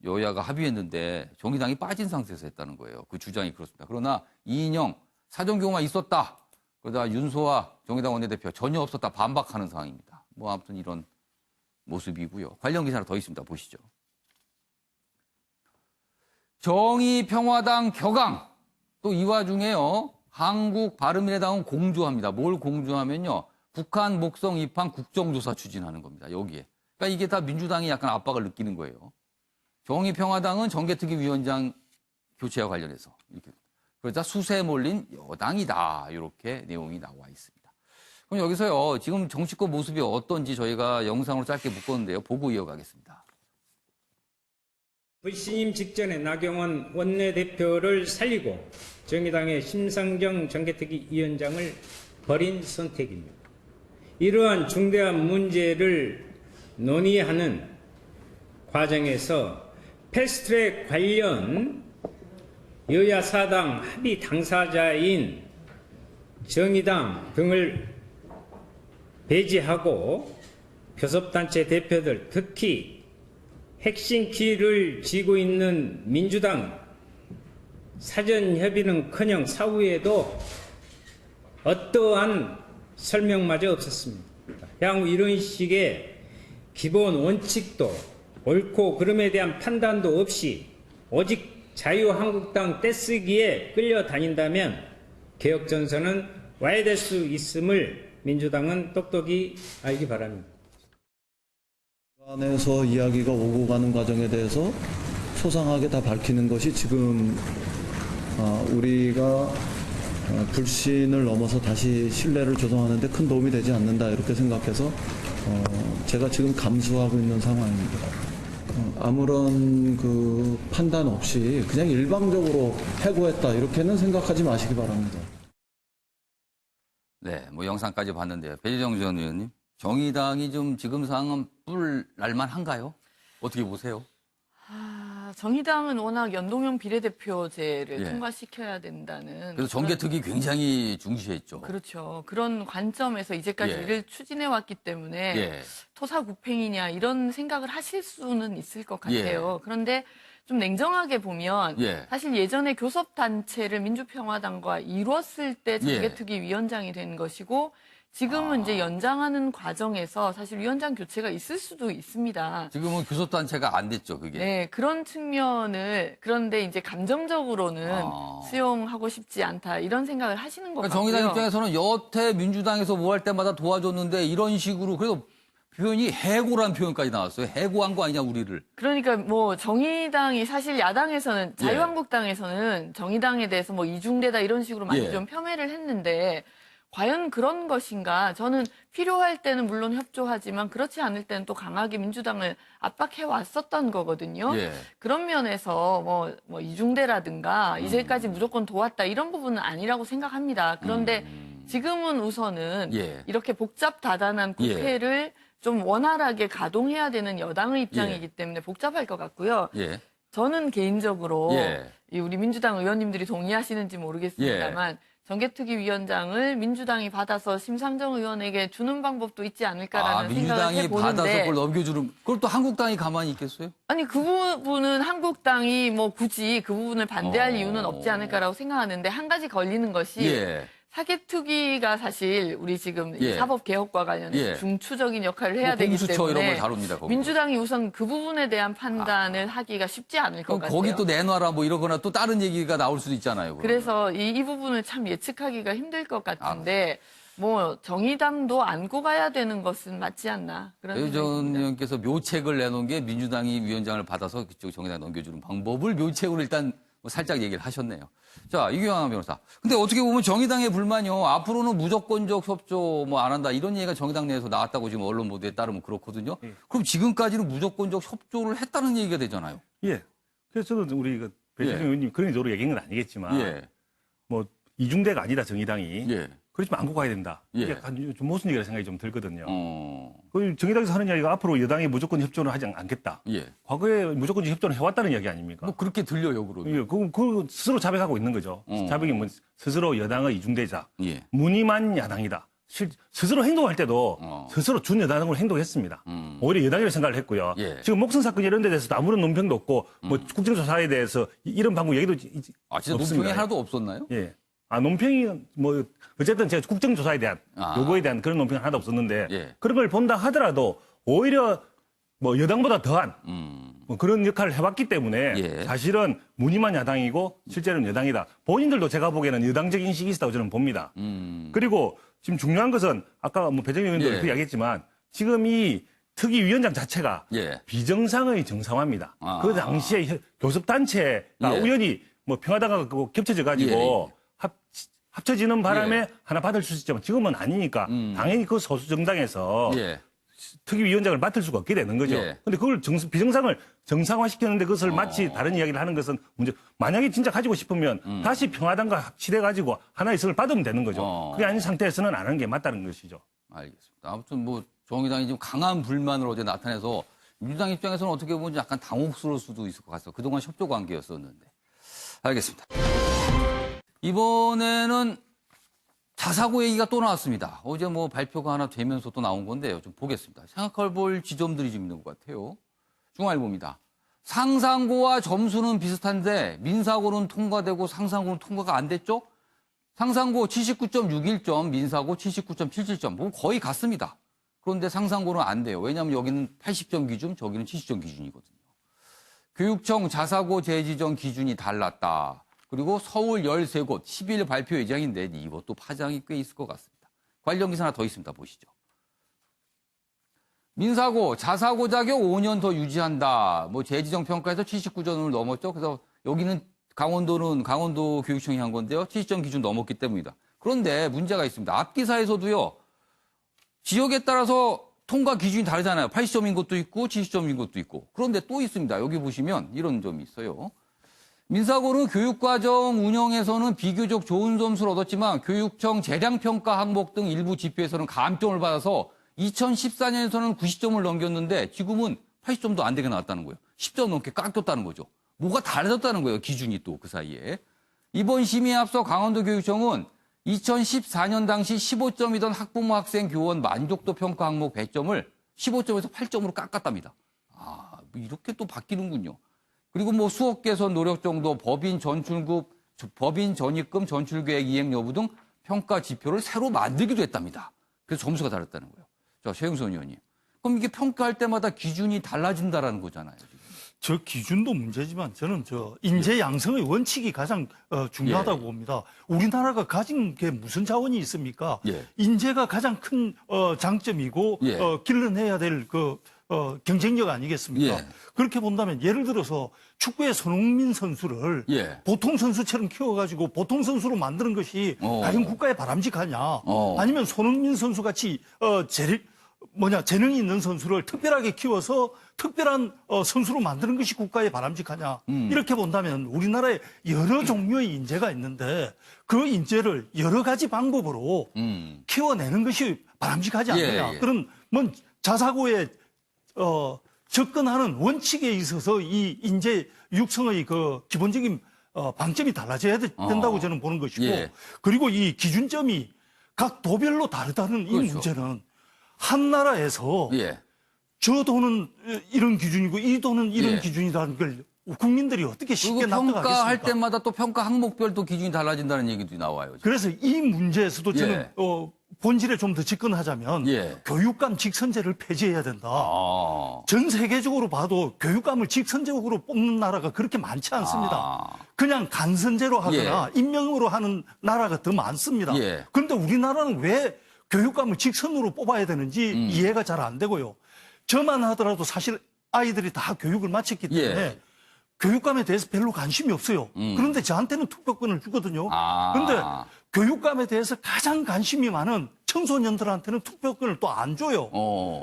여야가 합의했는데 정의당이 빠진 상태에서 했다는 거예요. 그 주장이 그렇습니다. 그러나 이인영 사정 교감이 있었다. 그러다 윤소아 정의당 원내대표 전혀 없었다 반박하는 상황입니다. 뭐 아무튼 이런 모습이고요. 관련 기사 하나 더 있습니다. 보시죠. 정의평화당 격앙. 또 이 와중에요. 한국 바른미래당은 공조합니다. 뭘 공조하면요. 북한 목성 입항 국정조사 추진하는 겁니다. 여기에. 그러니까 이게 다 민주당이 약간 압박을 느끼는 거예요. 정의평화당은 정개특위 위원장 교체와 관련해서 이렇게. 그러자 수세에 몰린 여당이다. 이렇게 내용이 나와 있습니다. 그럼 여기서요. 지금 정치권 모습이 어떤지 저희가 영상으로 짧게 묶었는데요. 보고 이어가겠습니다. 불신임 직전에 나경원 원내대표를 살리고 정의당의 심상정 정개특위 위원장을 버린 선택입니다. 이러한 중대한 문제를 논의하는 과정에서 패스트트랙 관련 여야 사당 합의 당사자인 정의당 등을 배제하고 교섭단체 대표들, 특히 핵심 키를 쥐고 있는 민주당 사전 협의는커녕 사후에도 어떠한 설명마저 없었습니다. 향후 이런 식의 기본 원칙도 옳고 그름에 대한 판단도 없이 오직 자유한국당 떼쓰기에 끌려다닌다면 개혁전선은 와야 될 수 있음을 민주당은 똑똑히 알기 바랍니다. 안에서 이야기가 오고 가는 과정에 대해서 소상하게 다 밝히는 것이 지금 우리가 불신을 넘어서 다시 신뢰를 조성하는 데 큰 도움이 되지 않는다 이렇게 생각해서 제가 지금 감수하고 있는 상황입니다. 아무런 그 판단 없이 그냥 일방적으로 해고했다 이렇게는 생각하지 마시기 바랍니다. 네, 뭐 영상까지 봤는데요. 배재정 전 의원님, 정의당이 좀 지금 상황은 뿔 날만한가요? 어떻게 보세요? 정의당은 워낙 연동형 비례대표제를 예. 통과시켜야 된다는. 그래서 정개특위 굉장히 중시했죠. 그렇죠. 그런 관점에서 이제까지 예. 일을 추진해 왔기 때문에 예. 토사구팽이냐 이런 생각을 하실 수는 있을 것 같아요. 그런데 좀 냉정하게 보면 예. 사실 예전에 교섭단체를 민주평화당과 이뤘을 때 정개특위 위원장이 된 것이고 지금은 이제 연장하는 과정에서 사실 위원장 교체가 있을 수도 있습니다. 지금은 교섭단체가 안 됐죠, 그게. 네, 그런 측면을 그런데 이제 감정적으로는 수용하고 싶지 않다 이런 생각을 하시는 것 그러니까 같고요. 정의당 입장에서는 여태 민주당에서 뭐 할 때마다 도와줬는데 이런 식으로 그래도 표현이 해고라는 표현까지 나왔어요. 해고한 거 아니냐 우리를. 그러니까 뭐 정의당이 사실 야당에서는 자유한국당에서는 정의당에 대해서 뭐 이중대다 이런 식으로 많이 좀 폄훼를 했는데 과연 그런 것인가? 저는 필요할 때는 물론 협조하지만 그렇지 않을 때는 또 강하게 민주당을 압박해 왔었던 거거든요. 그런 면에서 뭐 이중대라든가 이제까지 무조건 도왔다 이런 부분은 아니라고 생각합니다. 그런데 지금은 우선은 이렇게 복잡다단한 국회를 좀 원활하게 가동해야 되는 여당의 입장이기 때문에 복잡할 것 같고요. 저는 개인적으로 우리 민주당 의원님들이 동의하시는지 모르겠습니다만 정개특위 위원장을 민주당이 받아서 심상정 의원에게 주는 방법도 있지 않을까라는 생각을 해보는데. 민주당이 받아서 그걸 넘겨주는, 그걸 또 한국당이 가만히 있겠어요? 아니 그 부분은 한국당이 뭐 굳이 그 부분을 반대할 이유는 없지 않을까라고 생각하는데 한 가지 걸리는 것이 사개특위가 사실 우리 지금 사법개혁과 관련해서 중추적인 역할을 해야 되기 공수처 때문에 이런 걸 다룹니다, 거기. 민주당이 우선 그 부분에 대한 판단을 하기가 쉽지 않을 것 같아요. 거기 또 내놔라 뭐 이러거나 또 다른 얘기가 나올 수도 있잖아요. 그러면. 그래서 이 부분을 참 예측하기가 힘들 것 같은데 뭐 정의당도 안고 가야 되는 것은 맞지 않나 그런 전 생각입니다. 의원께서 묘책을 내놓은 게 민주당이 위원장을 받아서 그쪽 정의당 넘겨주는 방법을 묘책으로 일단 뭐 살짝 얘기를 하셨네요. 자, 이규영 변호사. 근데 어떻게 보면 정의당의 불만이요. 앞으로는 무조건적 협조 뭐 안 한다. 이런 얘기가 정의당 내에서 나왔다고 지금 언론 보도에 따르면 그렇거든요. 그럼 지금까지는 무조건적 협조를 했다는 얘기가 되잖아요. 예. 그래서 저도 우리 배재정 의원님 그런 의도로 얘기한 건 아니겠지만 뭐 이중대가 아니다 정의당이 그렇지만 안고 가야 된다. 이게 좀 무슨 얘기라 생각이 좀 들거든요. 그 정의당에서 하는 이야기가 앞으로 여당이 무조건 협조를 하지 않겠다. 과거에 무조건 협조를 해왔다는 이야기 아닙니까? 뭐 그렇게 들려요, 그러면. 그 스스로 자백하고 있는 거죠. 자백이 뭐 스스로 여당의 이중대자, 무늬만 야당이다. 스스로 행동할 때도 스스로 준 여당으로 행동했습니다. 오히려 여당이라고 생각을 했고요. 지금 목성 사건 이런 데 대해서도 아무런 논평도 없고 뭐 국정조사에 대해서 이런 방법 얘기도 진짜 없습니다. 논평이 하나도 없었나요? 논평이 뭐 어쨌든 제가 국정조사에 대한 요거에 대한 그런 논평이 하나도 없었는데 그런 걸 본다 하더라도 오히려 뭐 여당보다 더한 뭐 그런 역할을 해왔기 때문에 예. 사실은 무늬만 야당이고 실제로는 여당이다. 본인들도 제가 보기에는 여당적 인식이 있다고 저는 봅니다. 그리고 지금 중요한 것은 아까 뭐 배정희 의원도 예. 그 이야기했지만 지금 이 특위위원장 자체가 예. 비정상의 정상화입니다. 아. 그 당시에 교섭단체가 예. 우연히 뭐 평화당하고 그거 겹쳐져 가지고 합쳐지는 바람에 예. 하나 받을 수 있지만 지금은 아니니까 당연히 그 소수 정당에서 예. 특위위원장을 맡을 수가 없게 되는 거죠. 예. 근데 그걸 비정상을 정상화시켰는데 그것을 마치 다른 이야기를 하는 것은 문제. 만약에 진짜 가지고 싶으면 다시 평화당과 합치돼 가지고 하나의 성을 받으면 되는 거죠. 그게 아닌 상태에서는 안 하는 게 맞다는 것이죠. 알겠습니다. 아무튼 뭐 정의당이 지금 강한 불만을 어제 나타내서 민주당 입장에서는 어떻게 보면 약간 당혹스러울 수도 있을 것 같아요. 그동안 협조 관계였었는데. 알겠습니다. 이번에는 자사고 얘기가 또 나왔습니다. 어제 뭐 발표가 하나 되면서 또 나온 건데요. 좀 보겠습니다. 생각해볼 지점들이 좀 있는 것 같아요. 중앙일보입니다. 상상고와 점수는 비슷한데 민사고는 통과되고 상상고는 통과가 안 됐죠? 상상고 79.61점, 민사고 79.77점. 뭐 거의 같습니다. 그런데 상상고는 안 돼요. 왜냐하면 여기는 80점 기준, 저기는 70점 기준이거든요. 교육청 자사고 재지정 기준이 달랐다. 그리고 서울 13곳 10일 발표 예정인데 이것도 파장이 꽤 있을 것 같습니다. 관련 기사 하나 더 있습니다. 보시죠. 민사고, 자사고 자격 5년 더 유지한다. 뭐 재지정 평가에서 79점을 넘었죠. 그래서 여기는 강원도 교육청이 한 건데요. 70점 기준 넘었기 때문이다. 그런데 문제가 있습니다. 앞기사에서도요. 지역에 따라서 통과 기준이 다르잖아요. 80점인 것도 있고 70점인 것도 있고. 그런데 또 있습니다. 여기 보시면 이런 점이 있어요. 민사고는 교육과정 운영에서는 비교적 좋은 점수를 얻었지만 교육청 재량평가 항목 등 일부 지표에서는 감점을 받아서 2014년에서는 90점을 넘겼는데 지금은 80점도 안 되게 나왔다는 거예요. 10점 넘게 깎였다는 거죠. 뭐가 달라졌다는 거예요. 기준이 또 그 사이에. 이번 심의에 앞서 강원도교육청은 2014년 당시 15점이던 학부모 학생 교원 만족도 평가 항목 100점을 15점에서 8점으로 깎았답니다. 아, 뭐 이렇게 또 바뀌는군요. 그리고 뭐 수업 개선 노력 정도, 법인 전입금 전출계획 이행 여부 등 평가 지표를 새로 만들기도 했답니다. 그래서 점수가 달랐다는 거예요. 자, 최영선 의원님. 그럼 이게 평가할 때마다 기준이 달라진다라는 거잖아요. 지금. 저 기준도 문제지만 저는 인재 양성의 원칙이 가장 중요하다고 봅니다. 우리나라가 가진 게 무슨 자원이 있습니까? 예. 인재가 가장 큰 장점이고 예. 길러내야 될 경쟁력 아니겠습니까? 예. 그렇게 본다면 예를 들어서 축구의 손흥민 선수를 예. 보통 선수처럼 키워가지고 보통 선수로 만드는 것이 과연 국가에 바람직하냐? 아니면 손흥민 선수 같이 재능이 있는 선수를 특별하게 키워서 특별한 선수로 만드는 것이 국가에 바람직하냐. 이렇게 본다면 우리나라에 여러 종류의 인재가 있는데 그 인재를 여러 가지 방법으로 키워내는 것이 바람직하지 않느냐. 예. 그런 자사고에 접근하는 원칙에 있어서 이 인재 육성의 그 기본적인 방점이 달라져야 된다고 저는 보는 것이고 예. 그리고 이 기준점이 각 도별로 다르다는 이 그렇죠. 문제는 한 나라에서 예. 저 도는 이런 기준이고 이 도는 이런 예. 기준이라는 걸 국민들이 어떻게 쉽게 그리고 평가할 납득하겠습니까? 때마다 또 평가 항목별도 기준이 달라진다는 얘기도 나와요. 지금. 그래서 이 문제에서도 저는 예. 본질에 좀 더 집권하자면 예. 교육감 직선제를 폐지해야 된다. 아. 전 세계적으로 봐도 교육감을 직선적으로 뽑는 나라가 그렇게 많지 않습니다. 그냥 간선제로 하거나 임명으로 하는 나라가 더 많습니다. 예. 그런데 우리나라는 왜 교육감을 직선으로 뽑아야 되는지 이해가 잘 안 되고요. 저만 하더라도 사실 아이들이 다 교육을 마쳤기 때문에 예. 교육감에 대해서 별로 관심이 없어요. 그런데 저한테는 투표권을 주거든요. 그런데 교육감에 대해서 가장 관심이 많은 청소년들한테는 투표권을 또 안 줘요.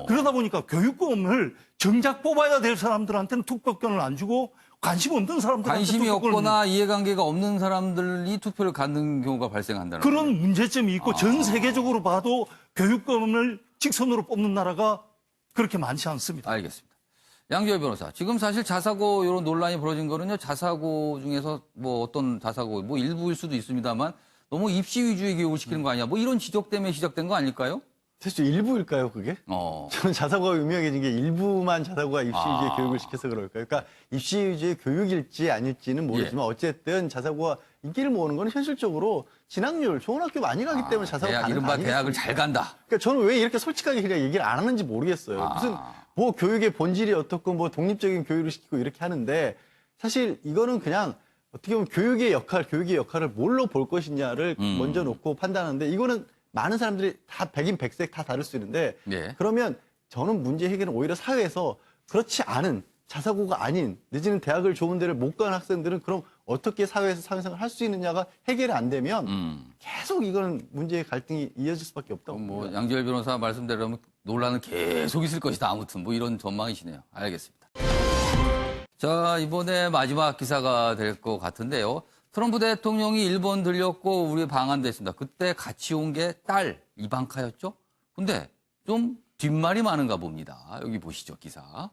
그러다 보니까 교육감을 정작 뽑아야 될 사람들한테는 투표권을 안 주고 관심 없는 사람들한테 관심이 투표권을 없거나 이해관계가 없는 사람들이 투표를 갖는 경우가 발생한다는 그런 거예요. 문제점이 있고 전 세계적으로 봐도 교육감을 직선으로 뽑는 나라가 그렇게 많지 않습니다. 알겠습니다. 양지열 변호사, 지금 사실 자사고 이런 논란이 벌어진 거는요. 자사고 중에서 뭐 어떤 자사고 뭐 일부일 수도 있습니다만 너무 입시 위주의 교육을 시키는 거 아니야? 뭐 이런 지적 때문에 시작된 거 아닐까요? 사실 일부일까요, 그게? 저는 자사고가 유명해진 게 일부만 자사고가 입시 위주의 교육을 시켜서 그럴까요? 그러니까 입시 위주의 교육일지 아닐지는 모르지만 어쨌든 자사고가 인기를 모으는 건 현실적으로 진학률, 좋은 학교 많이 가기 때문에 자사고 가는 거 이른바 아니겠습니까? 대학을 잘 간다. 그러니까 저는 왜 이렇게 솔직하게 그냥 얘기를 안 하는지 모르겠어요. 무슨 뭐 교육의 본질이 어떻고 뭐 독립적인 교육을 시키고 이렇게 하는데 사실 이거는 그냥 어떻게 보면 교육의 역할을 뭘로 볼 것이냐를 먼저 놓고 판단하는데 이거는 많은 사람들이 다 백인 백색 다 다를 수 있는데 네. 그러면 저는 문제 해결은 오히려 사회에서 그렇지 않은 자사고가 아닌 내지는 대학을 좋은 데를 못 가는 학생들은 그럼 어떻게 사회에서 사회생활을 할 수 있느냐가 해결이 안 되면 계속 이거는 문제의 갈등이 이어질 수밖에 없다고 뭐 봅니다. 양지열 변호사 말씀대로 논란은 계속 있을 것이다. 아무튼 뭐 이런 전망이시네요. 알겠습니다. 자, 이번에 마지막 기사가 될 것 같은데요. 트럼프 대통령이 일본 들렸고 우리 방한됐습니다. 그때 같이 온 게 딸 이방카였죠? 근데 좀 뒷말이 많은가 봅니다. 여기 보시죠, 기사.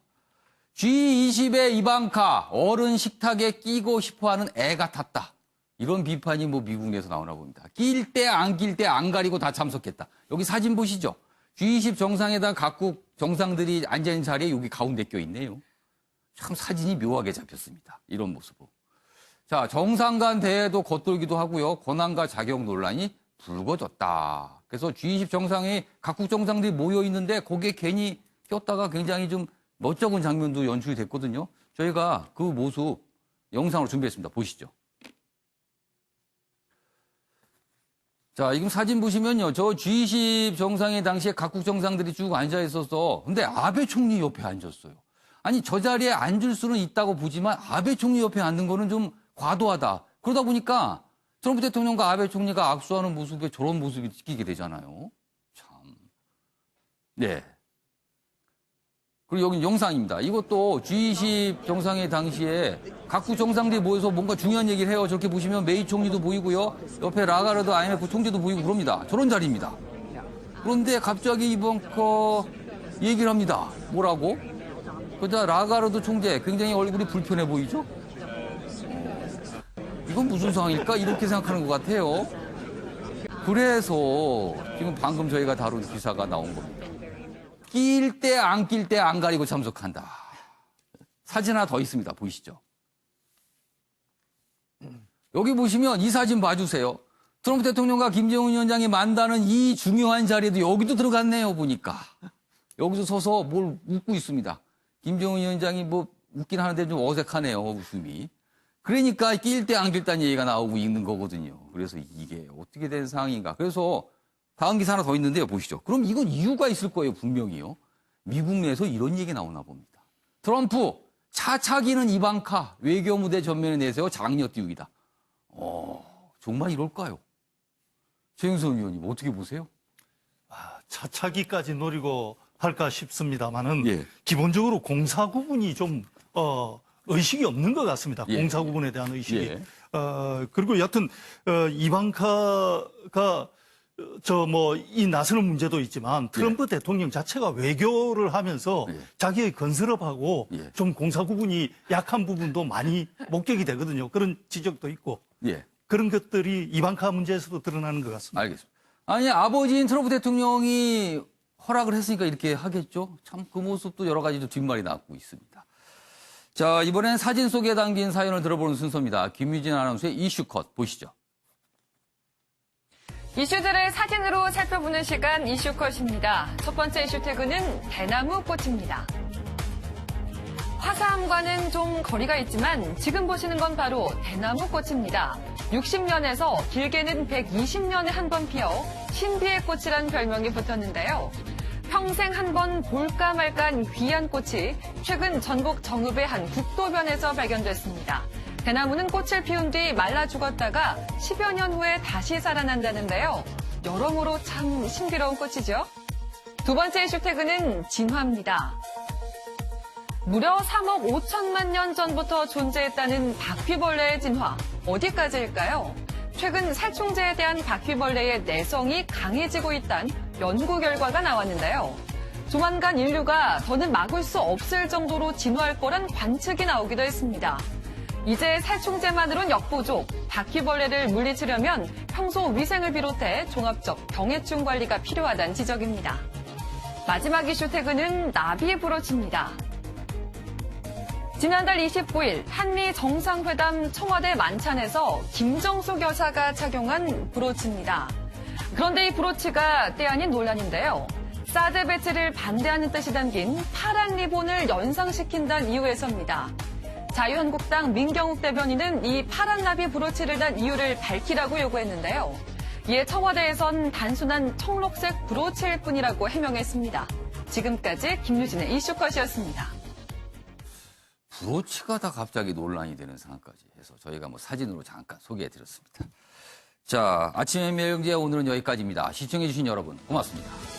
G20의 이방카 어른 식탁에 끼고 싶어하는 애 같았다. 이런 비판이 뭐 미국 내에서 나오나 봅니다. 낄 때 안 낄 때 안 가리고 다 참석했다. 여기 사진 보시죠. G20 정상회담 각국 정상들이 앉아있는 자리에 여기 가운데 껴있네요. 참 사진이 묘하게 잡혔습니다. 이런 모습으로. 자, 정상 간 대회도 겉돌기도 하고요. 권한과 자격 논란이 불거졌다. 그래서 G20 정상에 각국 정상들이 모여 있는데 거기에 괜히 꼈다가 굉장히 좀 멋쩍은 장면도 연출이 됐거든요. 저희가 그 모습 영상으로 준비했습니다. 보시죠. 자, 지금 사진 보시면요. 저 G20 정상회 당시에 각국 정상들이 쭉 앉아 있어서 근데 아베 총리 옆에 앉았어요. 아니, 저 자리에 앉을 수는 있다고 보지만 아베 총리 옆에 앉는 거는 좀 과도하다. 그러다 보니까 트럼프 대통령과 아베 총리가 악수하는 모습에 저런 모습이 찍히게 되잖아요. 참. 네. 그리고 여기 영상입니다. 이것도 G20 정상회 당시에 각국 정상들이 모여서 뭔가 중요한 얘기를 해요. 저렇게 보시면 메이 총리도 보이고요. 옆에 라가르드 IMF 총재도 보이고 그럽니다. 저런 자리입니다. 그런데 갑자기 이번커 얘기를 합니다. 뭐라고? 그러자 라가르드 총재 굉장히 얼굴이 불편해 보이죠? 이건 무슨 상황일까? 이렇게 생각하는 것 같아요. 그래서 지금 방금 저희가 다룬 기사가 나온 겁니다. 낄 때 안 낄 때 안 가리고 참석한다. 사진 하나 더 있습니다. 보이시죠? 여기 보시면 이 사진 봐주세요. 트럼프 대통령과 김정은 위원장이 만나는 이 중요한 자리에도 여기도 들어갔네요. 보니까. 여기서 서서 뭘 웃고 있습니다. 김정은 위원장이 뭐 웃긴 하는데 좀 어색하네요. 웃음이. 그러니까 낄 때 안 낄 때 얘기가 나오고 있는 거거든요. 그래서 이게 어떻게 된 상황인가. 그래서 다음 기사 하나 더 있는데요. 보시죠. 그럼 이건 이유가 있을 거예요. 분명히요. 미국 내에서 이런 얘기 나오나 봅니다. 트럼프 차차기는 이방카 외교 무대 전면에 내세워 장려 띄우기다. 정말 이럴까요? 최영선 의원님 어떻게 보세요? 차차기까지 노리고 할까 싶습니다만은 예. 기본적으로 공사 구분이 좀 의식이 없는 것 같습니다. 예. 공사 구분에 대한 의식이. 예. 그리고 여하튼 이방카가 이 나서는 문제도 있지만 트럼프 대통령 자체가 외교를 하면서 예. 자기의 건설업하고 예. 좀 공사 구분이 약한 부분도 많이 목격이 되거든요. 그런 지적도 있고 예. 그런 것들이 이방카 문제에서도 드러나는 것 같습니다. 알겠습니다. 아니, 아버지인 트럼프 대통령이 허락을 했으니까 이렇게 하겠죠? 참 그 모습도 여러 가지 뒷말이 나고 있습니다. 자, 이번엔 사진 속에 담긴 사연을 들어보는 순서입니다. 김유진 아나운서의 이슈컷 보시죠. 이슈들을 사진으로 살펴보는 시간 이슈컷입니다. 첫 번째 이슈 태그는 대나무 꽃입니다. 화사함과는 좀 거리가 있지만 지금 보시는 건 바로 대나무 꽃입니다. 60년에서 길게는 120년에 한 번 피어 신비의 꽃이란 별명이 붙었는데요. 평생 한 번 볼까 말까한 귀한 꽃이 최근 전북 정읍의 한 국도변에서 발견됐습니다. 대나무는 꽃을 피운 뒤 말라 죽었다가 10여 년 후에 다시 살아난다는데요. 여러모로 참 신비로운 꽃이죠. 두 번째 이슈 태그는 진화입니다. 무려 3억 5천만 년 전부터 존재했다는 바퀴벌레의 진화. 어디까지일까요? 최근 살충제에 대한 바퀴벌레의 내성이 강해지고 있다는 연구 결과가 나왔는데요. 조만간 인류가 더는 막을 수 없을 정도로 진화할 거란 관측이 나오기도 했습니다. 이제 살충제만으론 역부족, 바퀴벌레를 물리치려면 평소 위생을 비롯해 종합적 병해충 관리가 필요하다는 지적입니다. 마지막 이슈 태그는 나비 브로치입니다. 지난달 29일 한미 정상회담 청와대 만찬에서 김정숙 여사가 착용한 브로치입니다. 그런데 이 브로치가 때 아닌 논란인데요. 사드 배치를 반대하는 뜻이 담긴 파란 리본을 연상시킨다는 이유에서입니다. 자유한국당 민경욱 대변인은 이 파란 나비 브로치를 단 이유를 밝히라고 요구했는데요. 이에 청와대에선 단순한 청록색 브로치일 뿐이라고 해명했습니다. 지금까지 김유진의 이슈컷이었습니다. 브로치가 다 갑자기 논란이 되는 상황까지 해서 저희가 사진으로 잠깐 소개해드렸습니다. 자, 아침의 매일경제 오늘은 여기까지입니다. 시청해주신 여러분 고맙습니다.